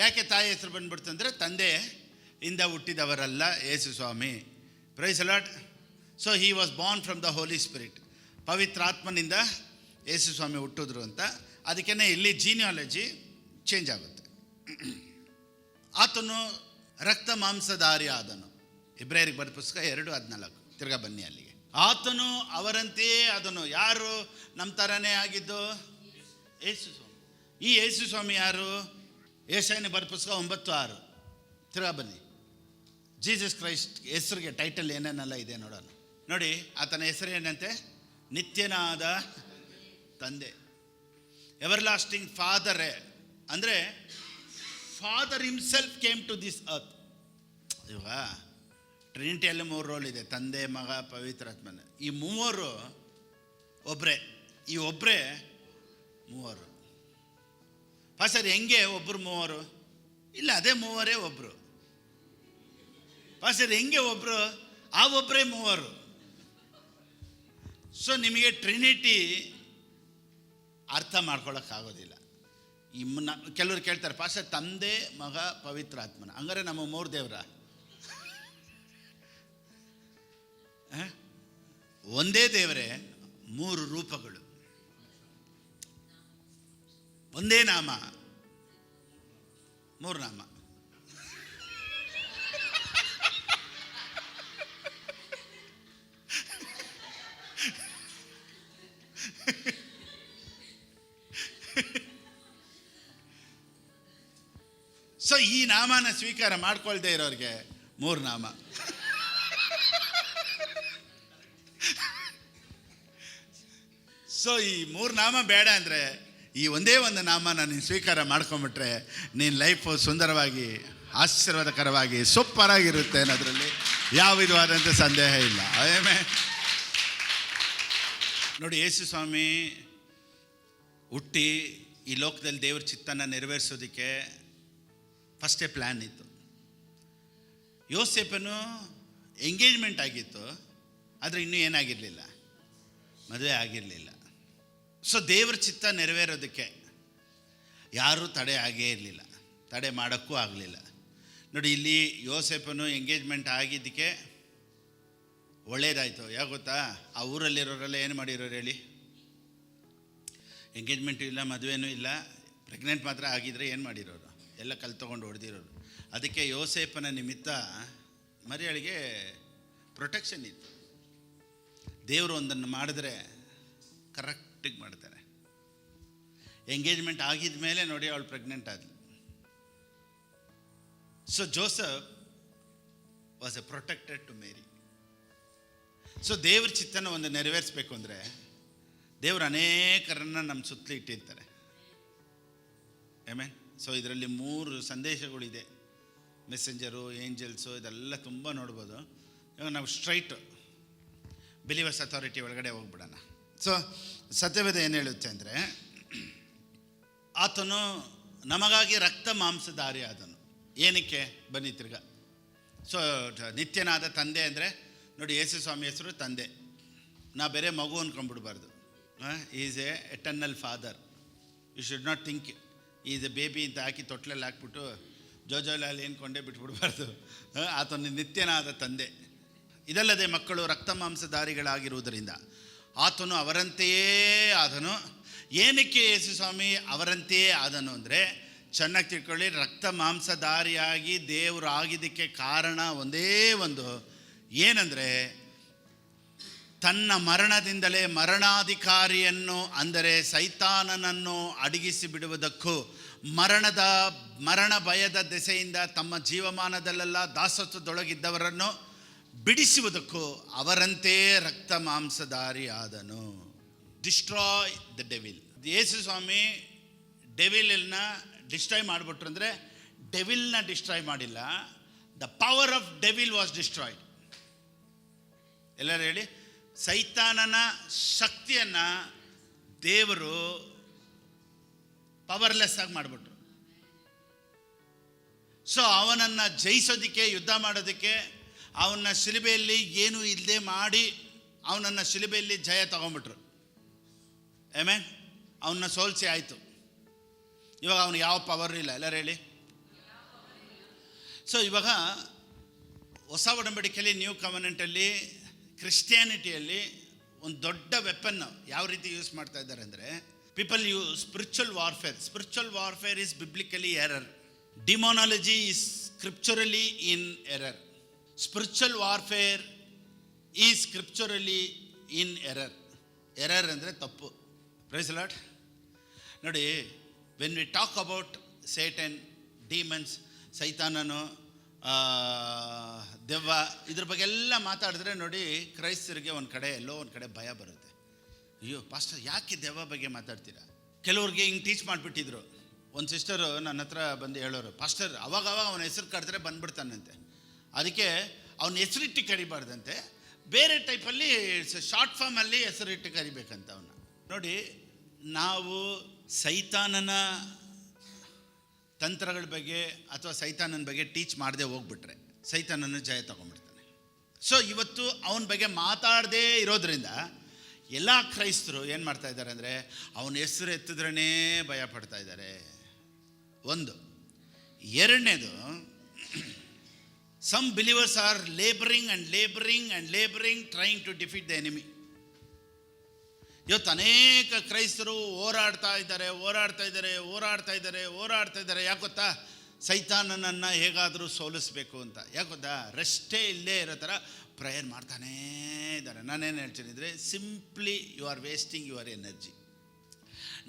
ಯಾಕೆ ತಾಯಿ ಹೆಸರು ಬಂದ್ಬಿಡ್ತು ಅಂದರೆ, ತಂದೆಯಿಂದ ಹುಟ್ಟಿದವರಲ್ಲ Yesu Swami. Praise Lord. So he was born from the Holy Spirit. ಪವಿತ್ರಾತ್ಮನಿಂದ ಯೇಸು ಸ್ವಾಮಿ ಹುಟ್ಟಿದ್ರು ಅಂತ. ಅದಕ್ಕೇ ಇಲ್ಲಿ ಜೀನಿಯಾಲಜಿ ಚೇಂಜ್ ಆಗುತ್ತೆ. ಆತನು ರಕ್ತ ಮಾಂಸಧಾರಿ ಆದನು. ಇಬ್ರಿಯರಿಗೆ ಬರೆದ ಪುಸ್ತಕ 2:14. ತಿರ್ಗಾ ಬನ್ನಿ ಅಲ್ಲಿಗೆ. ಆತನು ಅವರಂತೆಯೇ ಆದನು. ಯಾರು ನಮ್ಮ ಥರನೇ ಆಗಿದ್ದು? ಯೇಸು ಸ್ವಾಮಿ. ಈ ಯೇಸು ಸ್ವಾಮಿ ಯಾರು? ಯೆಶಾಯನ ಬರೆದ ಪುಸ್ತಕ 9:6. ತಿರ್ಗಾ ಬನ್ನಿ. ಜೀಸಸ್ ಕ್ರೈಸ್ಟ್ ಹೆಸರಿಗೆ ಟೈಟಲ್ ಏನೇನೆಲ್ಲ ಇದೆ ನೋಡೋಣ. ನೋಡಿ, ಆತನ ಹೆಸರು ಏನಂತೆ? ನಿತ್ಯನಾದ ತಂದೆ, ಎವರ್ಲಾಸ್ಟಿಂಗ್ ಫಾದರೇ. ಅಂದರೆ father himself came to this earth. ಇವಾಗ ಟ್ರಿನಿಟಿಯಲ್ಲಿ 3 ರೋಲ್ ಇದೆ, ತಂದೆ, ಮಗ, ಪವಿತ್ರಾತ್ಮನ. ಈ 3 ಒಬ್ಬರೇ. ಈ ಒಬ್ಬರೇ 3. ಪಾಸ್ಟರ್ ಹೆಂಗೆ ಒಬ್ಬರು 3? ಇಲ್ಲ, ಅದೇ 3 ಒಬ್ಬರು. ಪಾಸ್ಟರ್ ಹೆಂಗೆ ಒಬ್ಬರು? ಆ ಒಬ್ಬರೇ 3. ಸೊ ನಿಮಗೆ ಟ್ರಿನಿಟಿ ಅರ್ಥ ಮಾಡ್ಕೊಳ್ಳೋಕ್ಕಾಗೋದಿಲ್ಲ. ಕೆಲವರು ಕೇಳ್ತಾರೆ, ಪಾಸ್ಟರ್ ತಂದೆ, ಮಗ, ಪವಿತ್ರಾತ್ಮನ, ಹಂಗಾರೆ ನಮ್ಮ 3 ದೇವರ? ಒಂದೇ ದೇವರೇ, 3 ರೂಪಗಳು, ಒಂದೇ ನಾಮ, 3 ನಾಮ. ಸೊ ಈ ನಾಮನ ಸ್ವೀಕಾರ ಮಾಡ್ಕೊಳ್ದೇ ಇರೋರಿಗೆ 3 ನಾಮ. ಸೊ ಈ 3 ನಾಮ ಬೇಡ ಅಂದರೆ ಈ ಒಂದೇ ಒಂದು ನಾಮನ ನೀನು ಸ್ವೀಕಾರ ಮಾಡ್ಕೊಂಬಿಟ್ರೆ ನಿನ್ನ ಲೈಫು ಸುಂದರವಾಗಿ, ಆಶೀರ್ವಾದಕರವಾಗಿ, ಸೂಪರಾಗಿರುತ್ತೆ ಅನ್ನೋದ್ರಲ್ಲಿ ಯಾವ ವಿಧವಾದಂಥ ಸಂದೇಹ ಇಲ್ಲ. ಆಮೇಲೆ ನೋಡಿ, ಯೇಸು ಸ್ವಾಮಿ ಹುಟ್ಟಿ ಈ ಲೋಕದಲ್ಲಿ ದೇವ್ರ ಚಿತ್ತನ ನೆರವೇರಿಸೋದಕ್ಕೆ ಫಸ್ಟೇ ಪ್ಲ್ಯಾನ್ ಇತ್ತು. ಯೋಸೇಫನು ಎಂಗೇಜ್ಮೆಂಟ್ ಆಗಿತ್ತು, ಆದರೆ ಇನ್ನೂ ಏನಾಗಿರಲಿಲ್ಲ, ಮದುವೆ ಆಗಿರಲಿಲ್ಲ. ಸೊ ದೇವ್ರ ಚಿತ್ತ ನೆರವೇರೋದಕ್ಕೆ ಯಾರೂ ತಡೆ ಆಗೇ ಇರಲಿಲ್ಲ, ತಡೆ ಮಾಡೋಕ್ಕೂ ಆಗಲಿಲ್ಲ. ನೋಡಿ, ಇಲ್ಲಿ ಯೋಸೇಫನು ಎಂಗೇಜ್ಮೆಂಟ್ ಆಗಿದ್ದಕ್ಕೆ ಒಳ್ಳೇದಾಯಿತು. ಯಾಕೆ ಗೊತ್ತಾ? ಆ ಊರಲ್ಲಿರೋರೆಲ್ಲ ಏನು ಮಾಡಿರೋರು ಹೇಳಿ? ಎಂಗೇಜ್ಮೆಂಟು ಇಲ್ಲ, ಮದುವೆನೂ ಇಲ್ಲ, ಪ್ರೆಗ್ನೆಂಟ್ ಮಾತ್ರ ಆಗಿದ್ರೆ ಏನು ಮಾಡಿರೋರು? ಎಲ್ಲ ಕಲ್ ತೊಗೊಂಡು ಹೊಡೆದಿರೋರು. ಅದಕ್ಕೆ ಯೋಸೇಫನ ನಿಮಿತ್ತ ಮರಿಯಳಿಗೆ ಪ್ರೊಟೆಕ್ಷನ್ ಇತ್ತು. ದೇವರು ಒಂದನ್ನು ಮಾಡಿದ್ರೆ ಕರೆಕ್ಟಿಗೆ ಮಾಡ್ತಾರೆ. ಎಂಗೇಜ್ಮೆಂಟ್ ಆಗಿದ ಮೇಲೆ ನೋಡಿ ಅವಳು ಪ್ರೆಗ್ನೆಂಟ್ ಆದ್ಲು. So Joseph was a protected to Mary. So ದೇವ್ರ ಚಿತ್ತನ ಒಂದು ನೆರವೇರಿಸಬೇಕು ಅಂದರೆ ದೇವರು ಅನೇಕರನ್ನು ನಮ್ಮ ಸುತ್ತಲೂ ಇಟ್ಟಿರ್ತಾರೆ. ಆಮೇಲೆ ಸೊ ಇದರಲ್ಲಿ 3 ಸಂದೇಶಗಳಿದೆ. ಮೆಸೆಂಜರು, ಏಂಜಲ್ಸು, ಇದೆಲ್ಲ ತುಂಬ ನೋಡ್ಬೋದು. ಇವಾಗ ನಾವು ಸ್ಟ್ರೈಟು ಬಿಲೀವರ್ಸ್ ಅಥಾರಿಟಿ ಒಳಗಡೆ ಹೋಗ್ಬಿಡೋಣ. ಸೊ ಸತ್ಯವೇದ ಏನು ಹೇಳುತ್ತೆ ಅಂದರೆ, ಆತನು ನಮಗಾಗಿ ರಕ್ತ ಮಾಂಸಧಾರಿ ಆದನು. ಏನಕ್ಕೆ? ಬನ್ನಿ ತಿರ್ಗ. ಸೊ ನಿತ್ಯನಾದ ತಂದೆ ಅಂದರೆ ನೋಡಿ, ಯೇಸು ಸ್ವಾಮಿ ಹೆಸರು ತಂದೆ. ನಾ ಬೇರೆ ಮಗು ಅಂದ್ಕೊಂಡ್ಬಿಡ್ಬಾರ್ದು. Is a eternal father. You should not think is a baby ಅಂತ ಹಾಕಿ ತೊಟ್ಲಲ್ಲಿ ಹಾಕ್ಬಿಟ್ಟು ಜೋಜೋಲಾಲಿ ಅಂದ್ಕೊಂಡೇ ಬಿಟ್ಬಿಡ್ಬಾರ್ದು. ಆತನು ನಿತ್ಯನಾದ ತಂದೆ. ಇದಲ್ಲದೆ ಮಕ್ಕಳು ರಕ್ತ ಮಾಂಸಧಾರಿಗಳಾಗಿರುವುದರಿಂದ ಆತನು ಅವರಂತೆಯೇ ಆದನು. ಏನಕ್ಕೆ ಯೇಸು ಸ್ವಾಮಿ ಅವರಂತೆಯೇ ಆದನು ಅಂದರೆ, ಚೆನ್ನಾಗಿ ತಿಳ್ಕೊಳ್ಳಿ, ರಕ್ತ ಮಾಂಸಧಾರಿಯಾಗಿ ದೇವರು ಆಗಿದ್ದಕ್ಕೆ ಕಾರಣ ಒಂದೇ ಒಂದು, ಏನಂದರೆ ತನ್ನ ಮರಣದಿಂದಲೇ ಮರಣಾಧಿಕಾರಿಯನ್ನು ಅಂದರೆ ಸೈತಾನನನ್ನು ಅಡಗಿಸಿ ಬಿಡುವುದಕ್ಕೂ ಮರಣ ಭಯದ ದೆಸೆಯಿಂದ ತಮ್ಮ ಜೀವಮಾನದಲ್ಲೆಲ್ಲ ದಾಸತ್ವದೊಳಗಿದ್ದವರನ್ನು ಬಿಡಿಸುವುದಕ್ಕೂ ಅವರಂತೆಯೇ ರಕ್ತ ಮಾಂಸಧಾರಿ ಆದನು. Destroy the devil. Yesu Swami ಡೆವಿಲನ್ನ ಡಿಸ್ಟ್ರಾಯ್ ಮಾಡಿಬಿಟ್ರು ಅಂದರೆ ಡೆವಿಲ್ನ ಡಿಸ್ಟ್ರಾಯ್ ಮಾಡಿಲ್ಲ, the power of devil was destroyed. ಎಲ್ಲರೂ ಹೇಳಿ, ಸೈತಾನನ ಶಕ್ತಿಯನ್ನು ದೇವರು ಪವರ್ಲೆಸ್ ಆಗಿ ಮಾಡಿಬಿಟ್ರು. ಸೊ ಅವನನ್ನು ಜಯಿಸೋದಕ್ಕೆ, ಯುದ್ಧ ಮಾಡೋದಕ್ಕೆ, ಅವನ ಶಿಲುಬೆಯಲ್ಲಿ ಏನೂ ಇಲ್ಲದೆ ಮಾಡಿ ಅವನನ್ನು ಶಿಲುಬೆಯಲ್ಲಿ ಜಯ ತಗೊಂಡ್ಬಿಟ್ರು. ಆಮೇಲೆ ಅವನ್ನ ಸೋಲಿಸಿ ಆಯಿತು. ಇವಾಗ ಅವನಿಗೆ ಯಾವ ಪವರ್ ಇಲ್ಲ. ಎಲ್ಲರೂ ಹೇಳಿ. ಸೊ ಇವಾಗ ಹೊಸ ಒಡಂಬಡಿಕೆಯಲ್ಲಿ, ನ್ಯೂ ಕವನೆಂಟಲ್ಲಿ, ಕ್ರಿಸ್ಟಿಯಾನಿಟಿಯಲ್ಲಿ ಒಂದು ದೊಡ್ಡ ವೆಪನ್ ಯಾವ ರೀತಿ ಯೂಸ್ ಮಾಡ್ತಾ ಇದ್ದಾರೆ ಅಂದರೆ, people use spiritual warfare. Spiritual warfare is biblically error. Demonology is scripturally in error. Spiritual warfare is scripturally in error. Error ಅಂದರೆ ತಪ್ಪು. Praise the Lord. ನೋಡಿ, when we talk about Satan, demons, ಸೈತಾನನು, ದೆವ್ವ, ಇದ್ರ ಬಗ್ಗೆ ಎಲ್ಲ ಮಾತಾಡಿದ್ರೆ ನೋಡಿ, ಕ್ರೈಸ್ತರಿಗೆ ಎಲ್ಲೋ ಒಂದು ಕಡೆ ಭಯ ಬರುತ್ತೆ. ಅಯ್ಯೋ ಪಾಸ್ಟರ್, ಯಾಕೆ ದೆವ್ವ ಬಗ್ಗೆ ಮಾತಾಡ್ತೀರಾ? ಕೆಲವ್ರಿಗೆ ಹಿಂಗೆ ಟೀಚ್ ಮಾಡಿಬಿಟ್ಟಿದ್ರು. ಒಂದು ಸಿಸ್ಟರು ನನ್ನ ಹತ್ರ ಬಂದು ಹೇಳೋರು, ಪಾಸ್ಟರ್ ಅವಾಗ ಅವನ ಹೆಸರು ಕರೆದ್ರೆ ಬಂದ್ಬಿಡ್ತಾನಂತೆ, ಅದಕ್ಕೆ ಅವನ ಹೆಸರಿಟ್ಟು ಕರಿಬಾರ್ದಂತೆ, ಬೇರೆ ಟೈಪಲ್ಲಿ ಶಾರ್ಟ್ ಫಾರ್ಮಲ್ಲಿ ಹೆಸರಿಟ್ಟು ಕರಿಬೇಕಂತ ಅವನ್ನ. ನೋಡಿ, ನಾವು ಸೈತಾನನ ತಂತ್ರಗಳ ಬಗ್ಗೆ ಅಥವಾ ಸೈತಾನನ ಬಗ್ಗೆ ಟೀಚ್ ಮಾಡದೆ ಹೋಗ್ಬಿಟ್ರೆ ಸೈತಾನನ ಜಯ ತಗೊಂಡ್ಬಿಡ್ತಾನೆ. ಸೊ ಇವತ್ತು ಅವನ ಬಗ್ಗೆ ಮಾತಾಡದೇ ಇರೋದ್ರಿಂದ ಎಲ್ಲ ಕ್ರೈಸ್ತರು ಏನು ಮಾಡ್ತಾ ಇದ್ದಾರೆ ಅಂದರೆ, ಅವನ ಹೆಸರು ಎತ್ತಿದ್ರೇ ಭಯ ಪಡ್ತಾ ಇದ್ದಾರೆ. ಒಂದು. ಎರಡನೇದು, some believers are labouring trying to defeat the enemy. ಇವತ್ತು ಅನೇಕ ಕ್ರೈಸ್ತರು ಹೋರಾಡ್ತಾ ಇದ್ದಾರೆ. ಯಾಕೆ ಗೊತ್ತಾ? ಸೈತಾನನನ್ನು ಹೇಗಾದರೂ ಸೋಲಿಸ್ಬೇಕು ಅಂತ. ಯಾಕೆ ಗೊತ್ತಾ? ರೆಸ್ಟೇ ಇಲ್ಲೇ ಇರೋ ಥರ ಪ್ರೇಯರ್ ಮಾಡ್ತಾನೇ ಇದ್ದಾರೆ. ನಾನೇನು ಹೇಳ್ತೀನಿ ಅಂದರೆ, simply you are wasting your energy.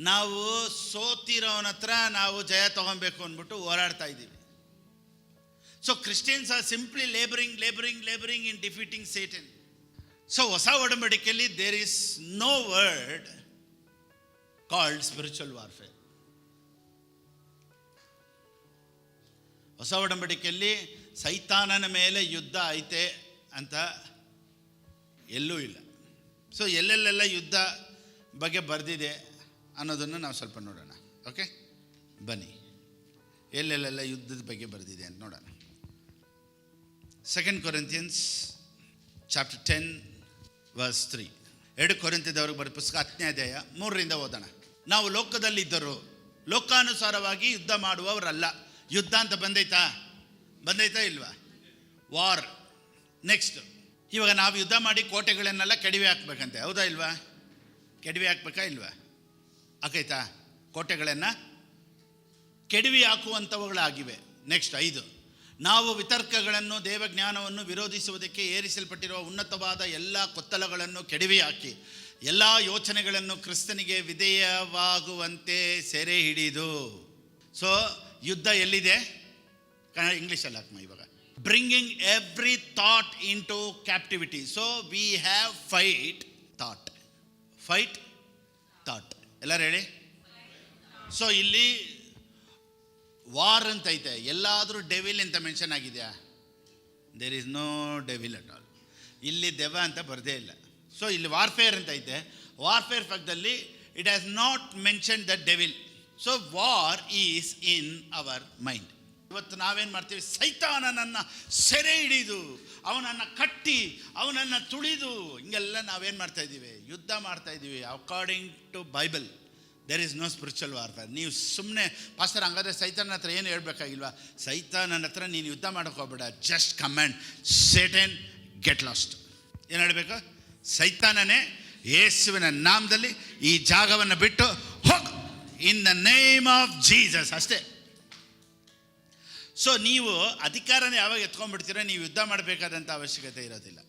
ನಾವು ಸೋತಿರೋನ ಹತ್ರ ನಾವು ಜಯ ತೊಗೊಬೇಕು ಅಂದ್ಬಿಟ್ಟು ಹೋರಾಡ್ತಾ ಇದ್ದೀವಿ. So Christians are simply labouring in defeating Satan. So ಹೊಸ ಒಡಂಬಡಿಕೆಯಲ್ಲಿ there is no word called spiritual warfare. ಹೊಸ ಒಡಂಬಡಿಕೆಯಲ್ಲಿ ಸೈತಾನನ ಮೇಲೆ ಯುದ್ಧ ಐತೆ ಅಂತ ಎಲ್ಲೂ ಇಲ್ಲ. ಸೊ ಎಲ್ಲೆಲ್ಲೆಲ್ಲ ಯುದ್ಧ ಬಗ್ಗೆ ಬರೆದಿದೆ ಅನ್ನೋದನ್ನು ನಾವು ಸ್ವಲ್ಪ ನೋಡೋಣ. ಓಕೆ, ಬನ್ನಿ, ಎಲ್ಲೆಲ್ಲೆಲ್ಲ ಯುದ್ಧದ ಬಗ್ಗೆ ಬರೆದಿದೆ ಅಂತ ನೋಡೋಣ. 2 Corinthians chapter 10 verse 3. 2 ಕೊರಿಂಥದವರಿಗೆ ಬರೆದ ಪುಸ್ತಕ 10ನೇ ಅಧ್ಯಾಯ 3ರಿಂದ ಓದೋಣ. ನಾವು ಲೋಕದಲ್ಲಿದ್ದರು, ಲೋಕಾನುಸಾರವಾಗಿ ಯುದ್ಧ ಮಾಡುವವರಲ್ಲ. ಯುದ್ಧ ಅಂತ ಬಂದೈತಾ ಇಲ್ವಾ? ವಾರ್. ನೆಕ್ಸ್ಟ್, ಇವಾಗ ನಾವು ಯುದ್ಧ ಮಾಡಿ ಕೋಟೆಗಳನ್ನೆಲ್ಲ ಕೆಡವಿ ಹಾಕ್ಬೇಕಂತೆ, ಹೌದಾ ಇಲ್ವಾ? ಕೆಡವಿ ಹಾಕ್ಬೇಕಾ ಇಲ್ವಾ? ಹಾಕೈತಾ? ಕೋಟೆಗಳನ್ನು ಕೆಡವಿ ಹಾಕುವಂಥವುಗಳಾಗಿವೆ. ನೆಕ್ಸ್ಟ್ 5, ನಾವು ವಿತರ್ಕಗಳನ್ನು ದೇವಜ್ಞಾನವನ್ನು ವಿರೋಧಿಸುವುದಕ್ಕೆ ಏರಿಸಲ್ಪಟ್ಟಿರುವ ಉನ್ನತವಾದ ಎಲ್ಲ ಕೊತ್ತಲಗಳನ್ನು ಕೆಡವಿ ಹಾಕಿ ಎಲ್ಲ ಯೋಚನೆಗಳನ್ನು ಕ್ರಿಸ್ತನಿಗೆ ವಿಧೇಯವಾಗುವಂತೆ ಸೆರೆ ಹಿಡಿದು. ಸೊ ಯುದ್ಧ ಎಲ್ಲಿದೆ? ಇಂಗ್ಲೀಷಲ್ಲಿ ಹಾಕಮ್ಮ ಇವಾಗ. Bringing every thought into captivity. So we have fight thought. ಎಲ್ಲರೂ ಹೇಳಿ. ಸೊ ಇಲ್ಲಿ ವಾರ್ ಅಂತ ಐತೆ. ಎಲ್ಲಾದರೂ ಡೆವಿಲ್ ಅಂತ ಮೆನ್ಷನ್ ಆಗಿದೆಯಾ? There is no devil at all. ಇಲ್ಲಿ ದೆವ್ವ ಅಂತ ಬರದೇ ಇಲ್ಲ. ಸೊ ಇಲ್ಲಿ ವಾರ್ಫೇರ್ ಅಂತ ಐತೆ. ವಾರ್ಫೇರ್ ಪಕ್ಕದಲ್ಲಿ it has not mention the devil. So war is in our mind. ಇವತ್ತು ನಾವೇನು ಮಾಡ್ತೀವಿ? ಸೈತಾನನನ್ನು ಸೆರೆ ಹಿಡಿದು ಅವನನ್ನು ಕಟ್ಟಿ ಅವನನ್ನು ತುಳಿದು ಹಿಂಗೆಲ್ಲ ನಾವೇನು ಮಾಡ್ತಾ ಇದ್ದೀವಿ? ಯುದ್ಧ ಮಾಡ್ತಾ ಇದ್ದೀವಿ. According to Bible there is no spiritual warfare. ನೀವು ಸುಮ್ಮನೆ ಪಾಸ್ಟರ್ ಹಂಗಾದ್ರೆ ಸೈತಾನನ ಹತ್ರ ಏನು ಹೇಳ್ಬೇಕಾಗಿಲ್ವಾ? ಸೈತಾನನ ಹತ್ರ ನೀನು ಯುದ್ಧ ಮಾಡೋಕೆ ಹೋಗ್ಬೇಡ. Just command Satan get lost. ಏನು ಹೇಳಬೇಕು? ಸೈತಾನನೇ ಯೇಸುವಿನ ನಾಮದಲ್ಲಿ ಈ ಜಾಗವನ್ನು ಬಿಟ್ಟು ಹೋಗು, in the name of Jesus, ಅಷ್ಟೇ. ಸೊ ನೀವು ಅಧಿಕಾರನ ಯಾವಾಗ ಎತ್ಕೊಂಡ್ಬಿಡ್ತೀರೋ ನೀವು ಯುದ್ಧ ಮಾಡಬೇಕಾದಂಥ ಅವಶ್ಯಕತೆ ಇರೋದಿಲ್ಲ.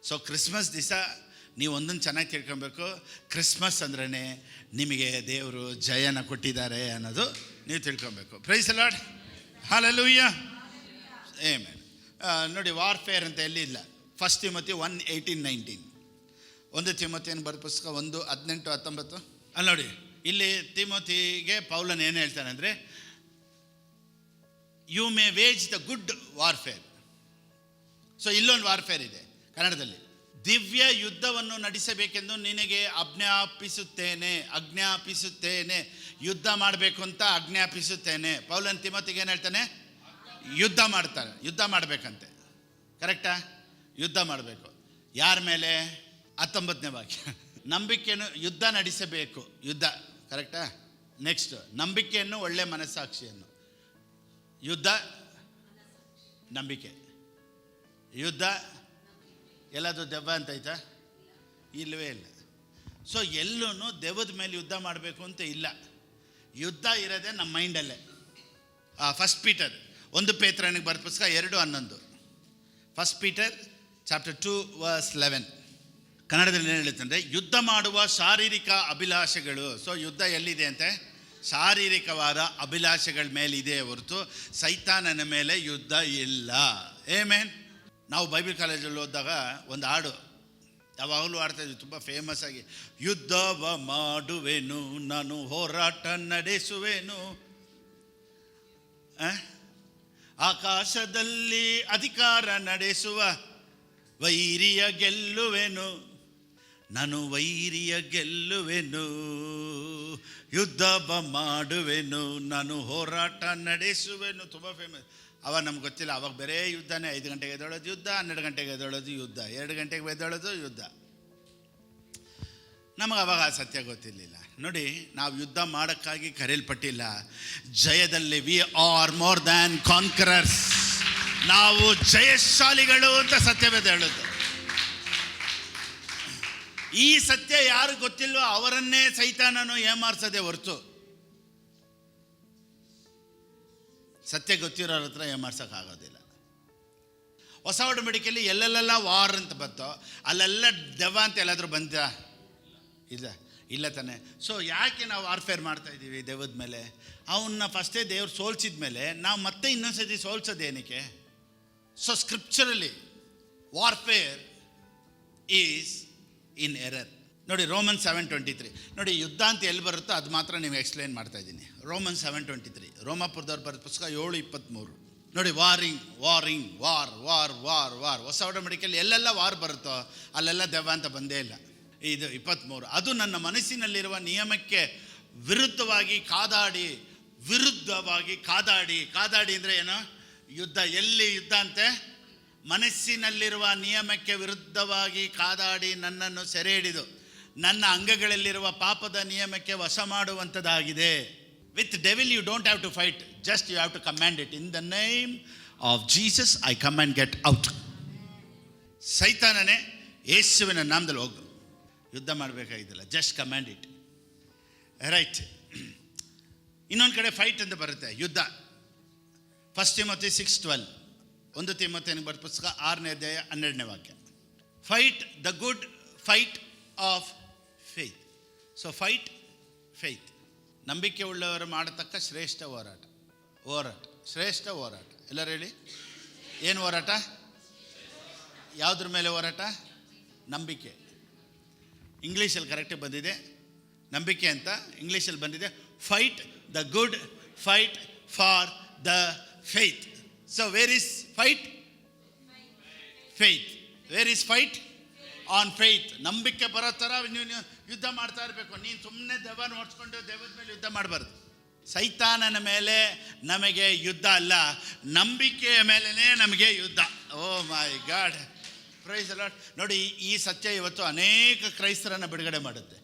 ಸೊ ಕ್ರಿಸ್ಮಸ್ ದಿವಸ ನೀವು ಒಂದನ್ನು ಚೆನ್ನಾಗಿ ತಿಳ್ಕೊಬೇಕು. ಕ್ರಿಸ್ಮಸ್ ಅಂದ್ರೇ ನಿಮಗೆ ದೇವರು ಜಯನ ಕೊಟ್ಟಿದ್ದಾರೆ ಅನ್ನೋದು ನೀವು ತಿಳ್ಕೊಬೇಕು. Praise the Lord, hallelujah, amen. ನೋಡಿ, ವಾರ್ಫೇರ್ ಅಂತ ಎಲ್ಲಿ ಇಲ್ಲ. 1 Timothy 1:18-19. 1 ತಿಮೋತಿಯನ್ನು ಬರೆದ ಪುಸ್ತಕ 1:18-19. ಅಲ್ಲಿ ನೋಡಿ, ಇಲ್ಲಿ ತಿಮೋತಿಗೆ ಪೌಲನ್ ಏನು ಹೇಳ್ತಾನೆ ಅಂದರೆ, you may wage the good warfare. So ಇಲ್ಲೊಂದು ವಾರ್ಫೇರ್ ಇದೆ ಕನ್ನಡದಲ್ಲಿ. ದಿವ್ಯ ಯುದ್ಧವನ್ನು ನಡೆಸಬೇಕೆಂದು ನಿನಗೆ ಆಜ್ಞಾಪಿಸುತ್ತೇನೆ. ಯುದ್ಧ ಮಾಡಬೇಕು ಅಂತ ಆಜ್ಞಾಪಿಸುತ್ತೇನೆ. ಪೌಲನ್ ತಿಮೋತಿಗೆ ಏನು ಹೇಳ್ತಾನೆ? ಯುದ್ಧ ಮಾಡಬೇಕಂತೆ. ಕರೆಕ್ಟಾ? ಯುದ್ಧ ಮಾಡಬೇಕು. ಯಾರ ಮೇಲೆ? 19ನೇ ವಾಕ್ಯ. ನಂಬಿಕೆಯನ್ನು ಯುದ್ಧ ನಡೆಸಬೇಕು. ಯುದ್ಧ, ಕರೆಕ್ಟಾ? ನೆಕ್ಸ್ಟ್, ನಂಬಿಕೆಯನ್ನು, ಒಳ್ಳೆ ಮನಸ್ಸಾಕ್ಷಿಯನ್ನು. ಯುದ್ಧ, ನಂಬಿಕೆ. ಯುದ್ಧ ಎಲ್ಲದು ದೆವ್ವ ಅಂತ ಐತಾ? ಇಲ್ಲವೇ ಇಲ್ಲ. ಸೊ ಎಲ್ಲೂ ದೆವ್ವದ ಮೇಲೆ ಯುದ್ಧ ಮಾಡಬೇಕು ಅಂತ ಇಲ್ಲ. ಯುದ್ಧ ಇರೋದೇ ನಮ್ಮ ಮೈಂಡಲ್ಲೇ. 1 Peter 1 ಪೇತ್ರನಿಗೆ ಬರೆದ ಪುಸ್ತಕ 2:11. 1 Peter chapter 2 verse 11. ಕನ್ನಡದಲ್ಲಿ ಏನು ಹೇಳುತ್ತಂದರೆ, ಯುದ್ಧ ಮಾಡುವ ಶಾರೀರಿಕ ಅಭಿಲಾಷೆಗಳು. ಸೊ ಯುದ್ಧ ಎಲ್ಲಿದೆ ಅಂತೆ? ಶಾರೀರಿಕವಾದ ಅಭಿಲಾಷೆಗಳ ಮೇಲಿದೆ ಹೊರತು ಸೈತಾನನ ಮೇಲೆ ಯುದ್ಧ ಇಲ್ಲ. ಆಮೆನ್. ನಾವು ಬೈಬಲ್ ಕಾಲೇಜಲ್ಲಿ ಓದಿದಾಗ ಒಂದು ಹಾಡು ಯಾವಾಗಲೂ ಆಡ್ತಾ ಇದ್ವಿ, ತುಂಬ ಫೇಮಸ್ ಆಗಿ. ಯುದ್ಧವ ಮಾಡುವೆನು ನಾನು, ಹೋರಾಟ ನಡೆಸುವೆನು, ಆಕಾಶದಲ್ಲಿ ಅಧಿಕಾರ ನಡೆಸುವ ವೈರಿಯ ಗೆಲ್ಲುವೆನು ನಾನು, ವೈರಿಯ ಗೆಲ್ಲುವೆನು, ಯುದ್ಧವ ಮಾಡುವೆನು ನಾನು, ಹೋರಾಟ ನಡೆಸುವೆನು. ತುಂಬ ಫೇಮಸ್. ಅವಾಗ ನಮ್ಗೆ ಗೊತ್ತಿಲ್ಲ. ಅವಾಗ ಬೇರೆ ಯುದ್ಧನೇ. 5 ಗಂಟೆಗೆ ಎದ್ದೇಳೋದು ಯುದ್ಧ, 12 ಗಂಟೆಗೆ ಎದ್ದೇಳೋದು ಯುದ್ಧ, 2 ಗಂಟೆಗೆ ಎದ್ದೇಳೋದು ಯುದ್ಧ. ನಮಗೆ ಅವಾಗ ಆ ಸತ್ಯ ಗೊತ್ತಿರಲಿಲ್ಲ. ನೋಡಿ, ನಾವು ಯುದ್ಧ ಮಾಡೋಕ್ಕಾಗಿ ಕರೆಯಲ್ಪಟ್ಟಿಲ್ಲ. ಜಯದಲ್ಲಿ ವಿ ಆರ್ ಮೋರ್ ದ್ಯಾನ್ ಕಾನ್ಕರರ್ಸ್. ನಾವು ಜಯಶಾಲಿಗಳು ಅಂತ ಸತ್ಯವೇದ ಹೇಳುತ್ತೆ. ಈ ಸತ್ಯ ಯಾರು ಗೊತ್ತಿಲ್ವೋ ಅವರನ್ನೇ ಸೈತಾನನು ಏಮಾರಿಸದೆ ಹೊರತು ಸತ್ಯ ಗೊತ್ತಿರೋರ ಹತ್ರ ಏಮಾರ್ಸೋಕ್ಕಾಗೋದಿಲ್ಲ. ಹೊಸ ಒಡಂಬಡಿಕೆಯಲ್ಲಿ ಎಲ್ಲೆಲ್ಲ ವಾರ್ ಅಂತ ಬರ್ತೋ ಅಲ್ಲೆಲ್ಲ ದೆವ್ವ ಅಂತ ಎಲ್ಲಾದರೂ ಬಂದ ಇಲ್ಲ. ಇಲ್ಲ ತಾನೆ. ಸೊ ಯಾಕೆ ನಾವು ವಾರ್ಫೇರ್ ಮಾಡ್ತಾ ಇದ್ದೀವಿ ದೆವ್ವದ ಮೇಲೆ? ಅವನ್ನ ಫಸ್ಟೇ ದೇವ್ರು ಸೋಲ್ಸಿದ ಮೇಲೆ ನಾವು ಮತ್ತೆ ಇನ್ನೊಂದ್ಸತಿ ಸೋಲ್ಸೋದೇನಕ್ಕೆ? So scripturally warfare is in error. ನೋಡಿ ರೋಮನ್ 7:23. ನೋಡಿ ಯುದ್ಧ ಅಂತ ಎಲ್ಲಿ ಬರುತ್ತೋ ಅದು ಮಾತ್ರ ನೀವು ಎಕ್ಸ್ಪ್ಲೈನ್ ಮಾಡ್ತಾ ಇದ್ದೀನಿ. ರೋಮನ್ 7:23, ರೋಮಾಪುರದವ್ರು ಬರೆದ ಪುಸ್ತಕ 7:23. ನೋಡಿ, worrying worrying war war war war. ಹೊಸ ಒಡಂಬಡಿಕೆಯಲ್ಲಿ ಎಲ್ಲೆಲ್ಲ ವಾರ್ ಬರುತ್ತೋ ಅಲ್ಲೆಲ್ಲ ದೆವ್ವ ಅಂತ ಬಂದೇ ಇಲ್ಲ. ಇದು 23. ಅದು ನನ್ನ ಮನಸ್ಸಿನಲ್ಲಿರುವ ನಿಯಮಕ್ಕೆ ವಿರುದ್ಧವಾಗಿ ಕಾದಾಡಿ ಕಾದಾಡಿ ಅಂದರೆ ಏನು? ಯುದ್ಧ. ಎಲ್ಲಿ ಯುದ್ಧ ಅಂತೆ? ಮನಸ್ಸಿನಲ್ಲಿರುವ ನಿಯಮಕ್ಕೆ ವಿರುದ್ಧವಾಗಿ ಕಾದಾಡಿ ನನ್ನನ್ನು ಸೆರೆ ಹಿಡಿದು ನನ್ನ ಅಂಗಗಳಲ್ಲಿರುವ ಪಾಪದ ನಿಯಮಕ್ಕೆ ವಶ ಮಾಡುವಂಥದ್ದಾಗಿದೆ. With devil you don't have to fight, just you have to command it. In the name of Jesus I come and get out. ಸೈತಾನನೇ, ಯೇಸುವಿನ ನಾಮದಲ್ಲಿ ಹೋಗು. ಯುದ್ಧ ಮಾಡಬೇಕಾಗಿದ್ದಿಲ್ಲ, ಜಸ್ಟ್ ಕಮ್ಯಾಂಡ್ ಇಟ್. ರೈಟ್. ಇನ್ನೊಂದು ಕಡೆ ಫೈಟ್ ಅಂತ ಬರುತ್ತೆ, ಯುದ್ಧ. 1 ತಿಮೋಥಿ 6:12. 1 ತಿಮೋಥಿಯನಿಗೆ ಬರೆದ ಪುಸ್ತಕ 6ನೇ ಅಧ್ಯಾಯ 12ನೇ ವಾಕ್ಯ. Fight the good fight of faith. So fight faith. ನಂಬಿಕೆ ಉಳ್ಳವರು ಮಾಡತಕ್ಕ ಶ್ರೇಷ್ಠ ಹೋರಾಟ. ಶ್ರೇಷ್ಠ ಹೋರಾಟ. ಎಲ್ಲರೂ ಹೇಳಿ, ಏನು ಹೋರಾಟ? ಯಾವುದ್ರ ಮೇಲೆ ಹೋರಾಟ? ನಂಬಿಕೆ. ಇಂಗ್ಲೀಷಲ್ಲಿ ಕರೆಕ್ಟಾಗಿ ಬಂದಿದೆ ನಂಬಿಕೆ ಅಂತ, ಇಂಗ್ಲೀಷಲ್ಲಿ ಬಂದಿದೆ fight the good fight for the faith. So where is fight? Faith. Where is fight? On faith. ನಂಬಿಕೆ ಬರೋ ಥರ ನೀವು ಯುದ್ಧ ಮಾಡ್ತಾ ಇರಬೇಕು. ನೀನು ಸುಮ್ಮನೆ ದೆವ್ವ ನೋಡ್ಸ್ಕೊಂಡು ದೆವ್ವದ ಮೇಲೆ ಯುದ್ಧ ಮಾಡಬಾರ್ದು. ಸೈತಾನನ ಮೇಲೆ ನಮಗೆ ಯುದ್ಧ ಅಲ್ಲ, ನಂಬಿಕೆಯ ಮೇಲೇ ನಮಗೆ ಯುದ್ಧ. ಓ ಮೈ ಗಾಡ್, ಪ್ರೈಸ್ ದ ಲಾರ್ಡ್. ನೋಡಿ, ಈ ಸತ್ಯ ಇವತ್ತು ಅನೇಕ ಕ್ರೈಸ್ತರನ್ನು ಬಿಡುಗಡೆ ಮಾಡುತ್ತೆ.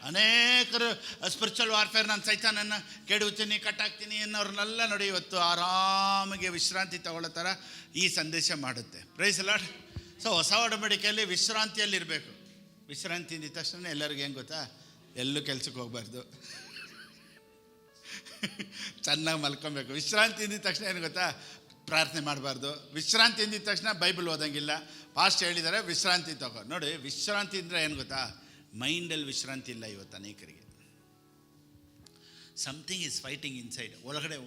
ಅನೇಕರು ಸ್ಪಿರಿಚುವಲ್ ವಾರ್ಫೇರ್, ನಾನು ಸೈತಾನನ್ನು ಕೆಡುತ್ತೀನಿ, ಕಟ್ಟಾಕ್ತೀನಿ ಅನ್ನೋರನ್ನೆಲ್ಲ ನೋಡಿ ಇವತ್ತು ಆರಾಮಾಗಿ ವಿಶ್ರಾಂತಿ ತಗೊಳ್ಳೋ ಥರ ಈ ಸಂದೇಶ ಮಾಡುತ್ತೆ. Praise the lord. ಸೊ ಹೊಸ ಒಡಂಬಡಿಕೆಯಲ್ಲಿ ವಿಶ್ರಾಂತಿಯಲ್ಲಿರಬೇಕು. ವಿಶ್ರಾಂತಿ ಅಂದಿದ ತಕ್ಷಣ ಎಲ್ಲರಿಗೂ ಹೆಂಗೆ ಗೊತ್ತಾ? ಎಲ್ಲೂ ಕೆಲ್ಸಕ್ಕೆ ಹೋಗ್ಬಾರ್ದು, ಚೆನ್ನಾಗಿ ಮಲ್ಕೊಬೇಕು. ವಿಶ್ರಾಂತಿ ಅಂದಿದ ತಕ್ಷಣ ಏನು ಗೊತ್ತಾ? ಪ್ರಾರ್ಥನೆ ಮಾಡಬಾರ್ದು. ವಿಶ್ರಾಂತಿ ಅಂದಿದ ತಕ್ಷಣ ಬೈಬಲ್ ಓದಂಗಿಲ್ಲ. ಪಾಸ್ಟ್ ಹೇಳಿದ್ದಾರೆ ವಿಶ್ರಾಂತಿ ತಗೋ. ನೋಡಿ, ವಿಶ್ರಾಂತಿ ಅಂದರೆ ಏನು ಗೊತ್ತಾ? ಮೈಂಡಲ್ಲಿ ವಿಶ್ರಾಂತಿ ಇಲ್ಲ ಇವತ್ತು ಅನೇಕರಿಗೆ. Something is fighting inside. ಒಳಗಡೆ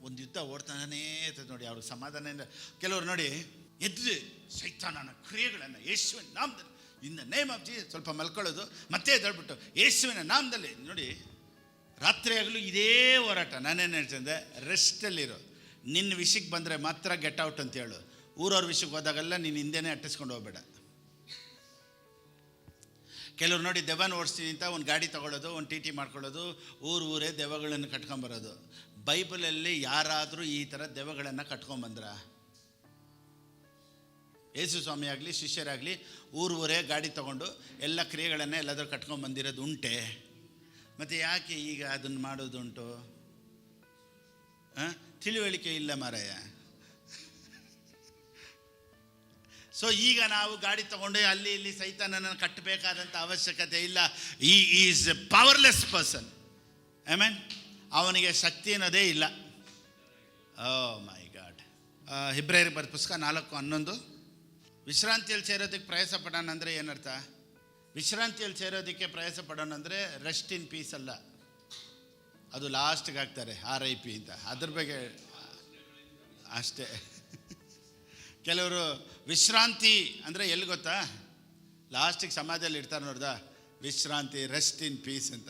ಒಂದು ಯುದ್ಧ ಓಡ್ತಾನೇ ಇರ್ತದೆ ನೋಡಿ, ಅವ್ರಿಗೆ ಸಮಾಧಾನದಿಂದ. ಕೆಲವರು ನೋಡಿ ಎದ್ದು ಸೈತಾನನ ಕ್ರಿಯೆಗಳನ್ನು ಯೇಸುವಿನ ನಾಮದಲ್ಲಿ, ಇನ್ ದ ನೇಮ್ ಆಫ್ ಜೀಸಸ್, ಸ್ವಲ್ಪ ಮಲ್ಕೊಳ್ಳೋದು, ಮತ್ತೆ ಎದ್ದೇಳ್ಬಿಟ್ಟು ಯೇಸುವಿನ ನಾಮದಲ್ಲಿ. ನೋಡಿ, ರಾತ್ರಿ ಆಗಲೂ ಇದೇ ಹೋರಾಟ. ನಾನೇನು ಹೇಳ್ತಂದೆ, ರೆಸ್ಟಲ್ಲಿರೋ. ನಿನ್ನ ವಿಷಯಕ್ಕೆ ಬಂದರೆ ಮಾತ್ರ ಗೆಟ್ ಔಟ್ ಅಂತ ಹೇಳು. ಊರವ್ರ ವಿಷಯಕ್ಕೆ ಹೋದಾಗೆಲ್ಲ ನೀನು ಹಿಂದೆನೇ ಅಟ್ಟಿಸ್ಕೊಂಡು ಹೋಗ್ಬೇಡ. ಕೆಲವ್ರು ನೋಡಿ, ದೆವ್ವನ ಓಡಿಸ್ತೀನಿ ಅಂತ ಒಂದು ಗಾಡಿ ತೊಗೊಳ್ಳೋದು, ಒಂದು ಟಿ ಮಾಡ್ಕೊಳ್ಳೋದು, ಊರೇ ದೆವ್ವಗಳನ್ನು ಕಟ್ಕೊಂಬರೋದು. ಬೈಬಲಲ್ಲಿ ಯಾರಾದರೂ ಈ ಥರ ದೆವ್ವಗಳನ್ನು ಕಟ್ಕೊಂಬಂದ್ರ? ಯೇಸು ಸ್ವಾಮಿ ಆಗಲಿ ಶಿಷ್ಯರಾಗಲಿ ಊರೇ ಗಾಡಿ ತೊಗೊಂಡು ಎಲ್ಲ ಕ್ರಿಯೆಗಳನ್ನು ಎಲ್ಲಾದರೂ ಕಟ್ಕೊಂಬಂದಿರೋದು ಉಂಟೆ? ಮತ್ತು ಯಾಕೆ ಈಗ ಅದನ್ನು ಮಾಡೋದುಂಟು? ತಿಳುವಳಿಕೆ ಇಲ್ಲ ಮಾರಾಯ. ಸೊ ಈಗ ನಾವು ಗಾಡಿ ತಗೊಂಡು ಅಲ್ಲಿ ಇಲ್ಲಿ ಸೈತಾನನ್ನು ಕಟ್ಟಬೇಕಾದಂಥ ಅವಶ್ಯಕತೆ ಇಲ್ಲ. ಈ is A powerless person. Amen. ಅವನಿಗೆ ಶಕ್ತಿ ಅನ್ನೋದೇ ಇಲ್ಲ. ಓ ಮೈ ಗಾಡ್. ಹಿಬ್ರಿಯರಿಗೆ ಬರೆದ ಪುಸ್ತಕ 4:11. ವಿಶ್ರಾಂತಿಯಲ್ಲಿ ಸೇರೋದಕ್ಕೆ ಪ್ರಯಾಸ ಪಡೋಣ ಅಂದರೆ ಏನರ್ಥ? ವಿಶ್ರಾಂತಿಯಲ್ಲಿ ಸೇರೋದಕ್ಕೆ ಪ್ರಯಾಸ ಪಡೋಣ ಅಂದರೆ ರೆಸ್ಟ್ ಇನ್ ಪೀಸ್ ಅಲ್ಲ, ಅದು ಲಾಸ್ಟ್ಗೆ ಹಾಕ್ತಾರೆ RIP ಅಂತ. ಅದ್ರ ಬಗ್ಗೆ ಅಷ್ಟೇ. ಕೆಲವರು ವಿಶ್ರಾಂತಿ ಅಂದರೆ ಎಲ್ಲಿ ಗೊತ್ತಾ? ಲಾಸ್ಟಿಗೆ ಸಮಾಧಿಯಲ್ಲಿ ಇರ್ತಾರೆ ನೋಡ್ದ, ವಿಶ್ರಾಂತಿ, ರೆಸ್ಟ್ ಇನ್ ಪೀಸ್ ಅಂತ.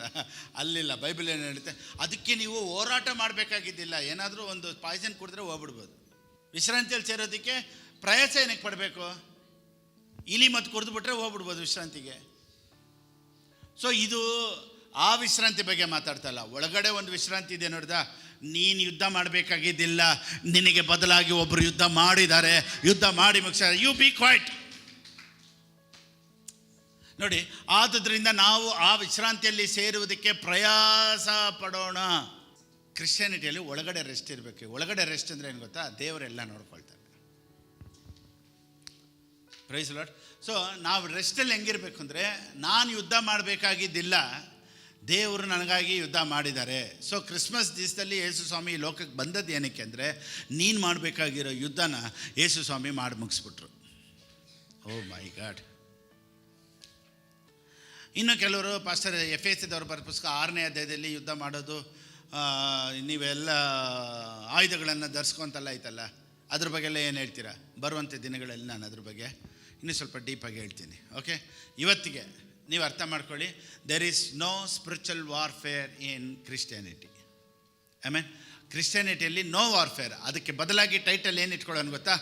ಅಲ್ಲಿಲ್ಲ. ಬೈಬಲ್ ಏನು ಹೇಳುತ್ತೆ? ಅದಕ್ಕೆ ನೀವು ಹೋರಾಟ ಮಾಡಬೇಕಾಗಿದ್ದಿಲ್ಲ. ಏನಾದರೂ ಒಂದು ಪಾಯ್ಸನ್ ಕುಡಿದ್ರೆ ಹೋಗ್ಬಿಡ್ಬೋದು. ವಿಶ್ರಾಂತಿಯಲ್ಲಿ ಸೇರೋದಕ್ಕೆ ಪ್ರಯಾಸ ಏನಕ್ಕೆ ಪಡಬೇಕು? ಇಲಿ ಮತ್ತು ಕುಡಿದ್ಬಿಟ್ರೆ ಹೋಗ್ಬಿಡ್ಬೋದು ವಿಶ್ರಾಂತಿಗೆ. ಸೊ ಇದು ಆ ವಿಶ್ರಾಂತಿ ಬಗ್ಗೆ ಮಾತಾಡ್ತಾ ಇಲ್ಲ. ಒಳಗಡೆ ಒಂದು ವಿಶ್ರಾಂತಿ ಇದೆ ನೋಡ್ದ. ನೀನು ಯುದ್ಧ ಮಾಡಬೇಕಾಗಿದ್ದಿಲ್ಲ, ನಿನಗೆ ಬದಲಾಗಿ ಒಬ್ಬರು ಯುದ್ಧ ಮಾಡಿದ್ದಾರೆ, ಯುದ್ಧ ಮಾಡಿ ಮುಗಿಸ್ತಾರೆ. You B quite. ನೋಡಿ, ಆದುದರಿಂದ ನಾವು ಆ ವಿಶ್ರಾಂತಿಯಲ್ಲಿ ಸೇರುವುದಕ್ಕೆ ಪ್ರಯಾಸ ಪಡೋಣ. ಕ್ರಿಶ್ಚಿಯಾನಿಟಿಯಲ್ಲಿ ಒಳಗಡೆ ರೆಸ್ಟ್ ಇರಬೇಕು. ಒಳಗಡೆ ರೆಸ್ಟ್ ಅಂದರೆ ಏನು ಗೊತ್ತಾ? ದೇವರೆಲ್ಲ ನೋಡ್ಕೊಳ್ತಾರೆ. Price Lord. ಸೊ ನಾವು ರೆಸ್ಟಲ್ಲಿ ಹೆಂಗಿರಬೇಕು ಅಂದರೆ, ನಾನು ಯುದ್ಧ ಮಾಡಬೇಕಾಗಿದ್ದಿಲ್ಲ, ದೇವರು ನನಗಾಗಿ ಯುದ್ಧ ಮಾಡಿದ್ದಾರೆ. ಸೊ ಕ್ರಿಸ್ಮಸ್ ದಿವಸದಲ್ಲಿ ಯೇಸು ಸ್ವಾಮಿ ಈ ಲೋಕಕ್ಕೆ ಬಂದದ್ದು ಏನಕ್ಕೆ ಅಂದರೆ, ನೀನು ಮಾಡಬೇಕಾಗಿರೋ ಯುದ್ಧನ ಯೇಸು ಸ್ವಾಮಿ ಮಾಡಿ ಮುಗಿಸ್ಬಿಟ್ರು. ಓ ಮೈ ಗಾಡ್. ಇನ್ನು ಕೆಲವರು ಪಾಸ್ಟರ್ ಎಫೆಸದವರು ಬರೆದ ಪುಸ್ತಕ 6ನೇ ಅಧ್ಯಾಯದಲ್ಲಿ ಯುದ್ಧ ಮಾಡೋದು, ನೀವೆಲ್ಲ ಆಯುಧಗಳನ್ನು ಧರಿಸ್ಕೊಂತಲ್ಲ ಐತಲ್ಲ, ಅದ್ರ ಬಗ್ಗೆ ಎಲ್ಲ ಏನು ಹೇಳ್ತೀರಾ? ಬರುವಂಥ ದಿನಗಳಲ್ಲಿ ನಾನು ಅದ್ರ ಬಗ್ಗೆ ಇನ್ನೂ ಸ್ವಲ್ಪ ಡೀಪಾಗಿ ಹೇಳ್ತೀನಿ. ಓಕೆ, ಇವತ್ತಿಗೆ ನೀವು ಅರ್ಥ ಮಾಡ್ಕೊಳ್ಳಿ, there is no spiritual warfare in Christianity. Amen. ಕ್ರಿಶ್ಚಿಯಾನಿಟಿಯಲ್ಲಿ ನೋ ವಾರ್ಫೇರ್. ಅದಕ್ಕೆ ಬದಲಾಗಿ ಟೈಟಲ್ ಏನು ಇಟ್ಕೊಳ್ಳೋಣ ಗೊತ್ತಾ?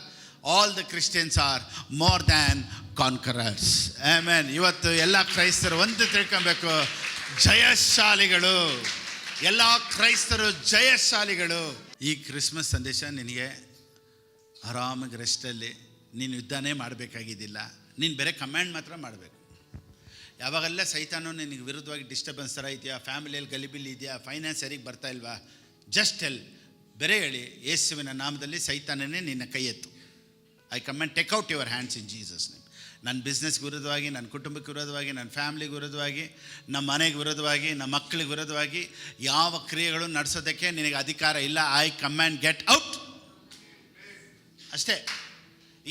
All the Christians are more than conquerors. Amen. ಇವತ್ತು ಎಲ್ಲ ಕ್ರೈಸ್ತರು ಒಂದು ತಿಳ್ಕೊಬೇಕು, ಜಯಶಾಲಿಗಳು. ಎಲ್ಲ ಕ್ರೈಸ್ತರು ಜಯಶಾಲಿಗಳು. ಈ ಕ್ರಿಸ್ಮಸ್ ಸಂದೇಶ ನಿನಗೆ ಆರಾಮಾಗಿ ರೆಸ್ಟಲ್ಲಿ ನೀನು ಯುದ್ಧನೇ ಮಾಡಬೇಕಾಗಿದ್ದಿಲ್ಲ, ನೀನು ಬೇರೆ ಕಮ್ಯಾಂಡ್ ಮಾತ್ರ ಮಾಡಬೇಕು. ಯಾವಾಗೆಲ್ಲ ಸೈತಾನು ನಿನಗೆ ವಿರುದ್ಧವಾಗಿ ಡಿಸ್ಟರ್ಬೆನ್ಸ್ ಥರ ಇದೆಯಾ, ಫ್ಯಾಮಿಲಿಯಲ್ಲಿ ಗಲಿಬಿಲಿ ಇದೆಯಾ, ಫೈನಾನ್ಸ್ ಸರಿಗೆ ಬರ್ತಾ ಇಲ್ವಾ, ಜಸ್ಟ್ ಎಲ್ ಬೇರೆ ಹೇಳಿ, ಯೇಸುವಿನ ನಾಮದಲ್ಲಿ ಸೈತಾನನೇ ನಿನ್ನ ಕೈ ಎತ್ತು. I command take out your hands in Jesus name. ನನ್ನ ಬಿಸ್ನೆಸ್ಗೆ ವಿರೋಧವಾಗಿ, ನನ್ನ ಕುಟುಂಬಕ್ಕೆ ವಿರೋಧವಾಗಿ, ನನ್ನ ಫ್ಯಾಮ್ಲಿಗೆ ವಿರೋಧವಾಗಿ, ನಮ್ಮ ಮನೆಗೆ ವಿರೋಧವಾಗಿ, ನಮ್ಮ ಮಕ್ಕಳಿಗೆ ವಿರೋಧವಾಗಿ ಯಾವ ಕ್ರಿಯೆಗಳು ನಡೆಸೋದಕ್ಕೆ ನಿನಗೆ ಅಧಿಕಾರ ಇಲ್ಲ. I command get out. ಅಷ್ಟೇ.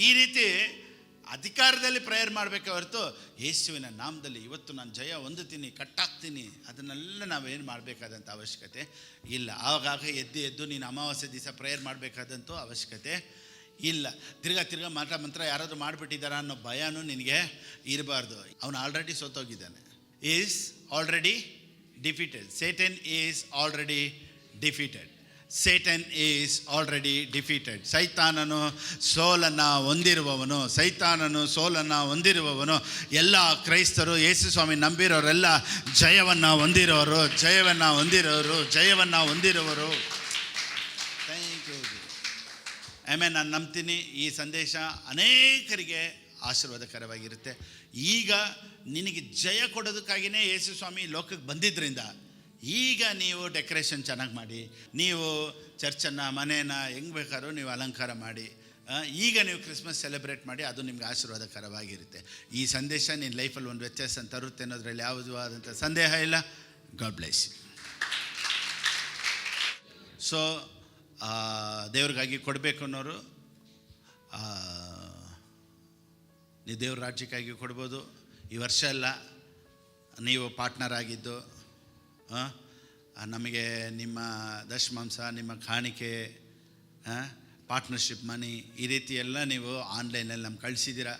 ಈ ರೀತಿ ಅಧಿಕಾರದಲ್ಲಿ ಪ್ರೇಯರ್ ಮಾಡಬೇಕೆ ಹೊರತು ಯೇಸುವಿನ ನಾಮದಲ್ಲಿ ಇವತ್ತು ನಾನು ಜಯ ಹೊಂದುತ್ತೀನಿ, ಕಟ್ಟಾಗ್ತೀನಿ, ಅದನ್ನೆಲ್ಲ ನಾವೇನು ಮಾಡಬೇಕಾದಂಥ ಅವಶ್ಯಕತೆ ಇಲ್ಲ. ಆವಾಗ ಎದ್ದು ನೀನು ಅಮಾವಾಸ್ಯೆ ದಿವಸ ಪ್ರೇಯರ್ ಮಾಡಬೇಕಾದಂಥ ಅವಶ್ಯಕತೆ ಇಲ್ಲ. ತಿರ್ಗಾ ಮಂತ್ರ ಯಾರಾದರೂ ಮಾಡಿಬಿಟ್ಟಿದ್ದಾರಾ ಅನ್ನೋ ಭಯನೂ ನಿನಗೆ ಇರಬಾರ್ದು. ಅವನು ಆಲ್ರೆಡಿ ಸೋತೋಗಿದ್ದಾನೆ. Is already defeated. Satan is already defeated. Satan is already defeated. ಸೈತಾನನು ಸೋಲನ್ನು ಹೊಂದಿರುವವನು. ಎಲ್ಲ ಕ್ರೈಸ್ತರು, ಯೇಸು ಸ್ವಾಮಿ ನಂಬಿರೋರೆಲ್ಲ ಜಯವನ್ನು ಹೊಂದಿರೋರು. Thank you. ಆಮೇಲೆ ನಾನು ನಂಬ್ತೀನಿ ಈ ಸಂದೇಶ ಅನೇಕರಿಗೆ ಆಶೀರ್ವಾದಕರವಾಗಿರುತ್ತೆ. ಈಗ ನಿನಗೆ ಜಯ ಕೊಡೋದಕ್ಕಾಗಿಯೇ ಯೇಸು ಸ್ವಾಮಿ ಲೋಕಕ್ಕೆ ಬಂದಿದ್ದರಿಂದ ಈಗ ನೀವು ಡೆಕೋರೇಷನ್ ಚೆನ್ನಾಗಿ ಮಾಡಿ, ನೀವು ಚರ್ಚನ್ನು, ಮನೇನ ಹೆಂಗೆ ಬೇಕಾದ್ರೂ ನೀವು ಅಲಂಕಾರ ಮಾಡಿ, ಈಗ ನೀವು ಕ್ರಿಸ್ಮಸ್ ಸೆಲೆಬ್ರೇಟ್ ಮಾಡಿ, ಅದು ನಿಮ್ಗೆ ಆಶೀರ್ವಾದಕರವಾಗಿರುತ್ತೆ. ಈ ಸಂದೇಶ ನಿನ್ನ ಲೈಫಲ್ಲಿ ಒಂದು ವ್ಯತ್ಯಾಸ ತರುತ್ತೆ ಅನ್ನೋದ್ರಲ್ಲಿ ಯಾವುದೂ ಆದಂಥ ಸಂದೇಹ ಇಲ್ಲ. God bless you. ಸೊ ದೇವ್ರಿಗಾಗಿ ಕೊಡಬೇಕು ಅನ್ನೋರು ನೀವು ದೇವ್ರ ರಾಜ್ಯಕ್ಕಾಗಿ ಕೊಡ್ಬೋದು. ಈ ವರ್ಷ ಎಲ್ಲ ನೀವು ಪಾರ್ಟ್ನರ್ ಆಗಿದ್ದು ನಮಗೆ ನಿಮ್ಮ ದಶಮಾಂಶ, ನಿಮ್ಮ ಕಾಣಿಕೆ, ಪಾರ್ಟ್ನರ್ಶಿಪ್ ಮನಿ, ಈ ರೀತಿ ಎಲ್ಲ ನೀವು ಆನ್ಲೈನಲ್ಲಿ ನಮ್ಗೆ ಕಳಿಸಿದ್ದೀರ.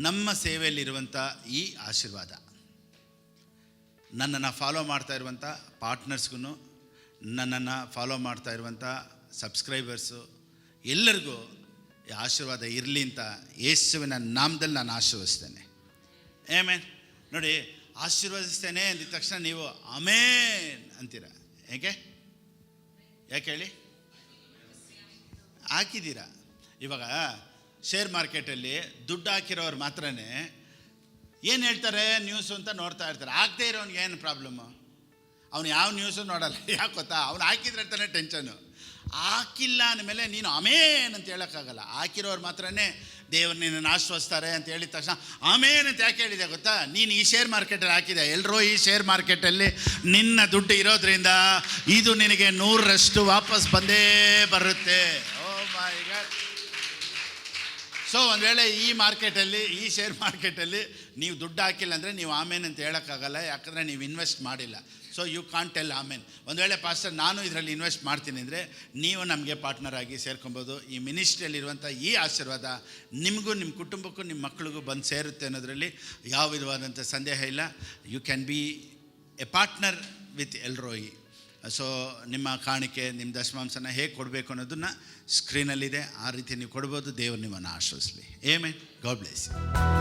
ನಮ್ಮ ಸೇವೆಯಲ್ಲಿರುವಂಥ ಈ ಆಶೀರ್ವಾದ ನನ್ನನ್ನು ಫಾಲೋ ಮಾಡ್ತಾ ಇರುವಂಥ ಪಾರ್ಟ್ನರ್ಸ್ಗೂ, ನನ್ನನ್ನು ಫಾಲೋ ಮಾಡ್ತಾ ಇರುವಂಥ ಸಬ್ಸ್ಕ್ರೈಬರ್ಸು ಎಲ್ಲರಿಗೂ ಈ ಆಶೀರ್ವಾದ ಇರಲಿ ಅಂತ ಯೇಸುವಿನ ನಾಮದಲ್ಲಿ ನಾನು ಆಶೀರ್ವದಿಸ್ತೇನೆ. ಆಮೇನ್. ನೋಡಿ, ಆಶೀರ್ವದಿಸ್ತೇನೆ ಅಂದಿದ ತಕ್ಷಣ ನೀವು ಆಮೇನ್ ಅಂತೀರ. ಯಾಕೆ ಹೇಳಿ? ಹಾಕಿದ್ದೀರಾ. ಇವಾಗ ಶೇರ್ ಮಾರ್ಕೆಟಲ್ಲಿ ದುಡ್ಡು ಹಾಕಿರೋರು ಮಾತ್ರ ಏನು ಹೇಳ್ತಾರೆ ನ್ಯೂಸು ಅಂತ ನೋಡ್ತಾ ಇರ್ತಾರೆ. ಹಾಕದೇ ಇರೋನಿಗೆ ಏನು ಪ್ರಾಬ್ಲಮ್ಮು? ಅವನು ಯಾವ ನ್ಯೂಸು ನೋಡಲ್ಲ. ಯಾಕೆ ಗೊತ್ತಾ? ಅವ್ನು ಹಾಕಿದ್ರೆ ಅಂತಾನೆ ಟೆನ್ಷನು. ಹಾಕಿಲ್ಲ ಅಂದಮೇಲೆ ನೀನು ಆಮೇನ್ ಅಂತ ಹೇಳೋಕ್ಕಾಗಲ್ಲ. ಹಾಕಿರೋರು ಮಾತ್ರ ದೇವರು ನಿನ್ನನ್ನು ಆಶ್ವಸ್ತಾರೆ ಅಂತ ಹೇಳಿದ ತಕ್ಷಣ ಆಮೇನ್ ಅಂತ ಯಾಕೆ ಹೇಳಿದೆ ಗೊತ್ತಾ? ನೀನು ಈ ಶೇರ್ ಮಾರ್ಕೆಟಲ್ಲಿ ಹಾಕಿದೆ. ಎಲ್ಲರೂ ಈ ಶೇರ್ ಮಾರ್ಕೆಟಲ್ಲಿ ನಿನ್ನ ದುಡ್ಡು ಇರೋದ್ರಿಂದ ಇದು ನಿನಗೆ 100% ವಾಪಸ್ ಬಂದೇ ಬರುತ್ತೆ. ಓ ಮೈ ಗಾಡ್. ಸೊ ಒಂದು ವೇಳೆ ಈ ಶೇರ್ ಮಾರ್ಕೆಟಲ್ಲಿ ನೀವು ದುಡ್ಡು ಹಾಕಿಲ್ಲ ಅಂದರೆ ನೀವು ಆಮೇನ್ ಅಂತ ಹೇಳೋಕ್ಕಾಗಲ್ಲ. ಯಾಕಂದರೆ ನೀವು ಇನ್ವೆಸ್ಟ್ ಮಾಡಿಲ್ಲ. ಸೊ ಯು ಕಾಂಟ್ ಟೆಲ್ ಆಮೇನ್. ಒಂದು ವೇಳೆ ಪಾಸ್ಟರ್ ನಾನು ಇದರಲ್ಲಿ ಇನ್ವೆಸ್ಟ್ ಮಾಡ್ತೀನಿ ಅಂದರೆ ನೀವು ನಮಗೆ ಪಾರ್ಟ್ನರ್ ಆಗಿ ಸೇರ್ಕೊಬೋದು. ಈ ಮಿನಿಸ್ಟ್ರಿಯಲ್ಲಿರುವಂಥ ಈ ಆಶೀರ್ವಾದ ನಿಮಗೂ, ನಿಮ್ಮ ಕುಟುಂಬಕ್ಕೂ, ನಿಮ್ಮ ಮಕ್ಕಳಿಗೂ ಬಂದು ಸೇರುತ್ತೆ ಅನ್ನೋದರಲ್ಲಿ ಯಾವ ವಿಧವಾದಂಥ ಸಂದೇಹ ಇಲ್ಲ. You can be a partner with El Roi. So ನಿಮ್ಮ ಕಾಣಿಕೆ, ನಿಮ್ಮ ದಶಮಾಂಶನ ಹೇಗೆ ಕೊಡಬೇಕು ಅನ್ನೋದನ್ನು ಸ್ಕ್ರೀನಲ್ಲಿದೆ. ಆ ರೀತಿ ನೀವು ಕೊಡ್ಬೋದು. ದೇವರು ನಿಮ್ಮನ್ನು ಆಶ್ರಯಿಸಲಿ. ಆಮೆನ್. God bless you.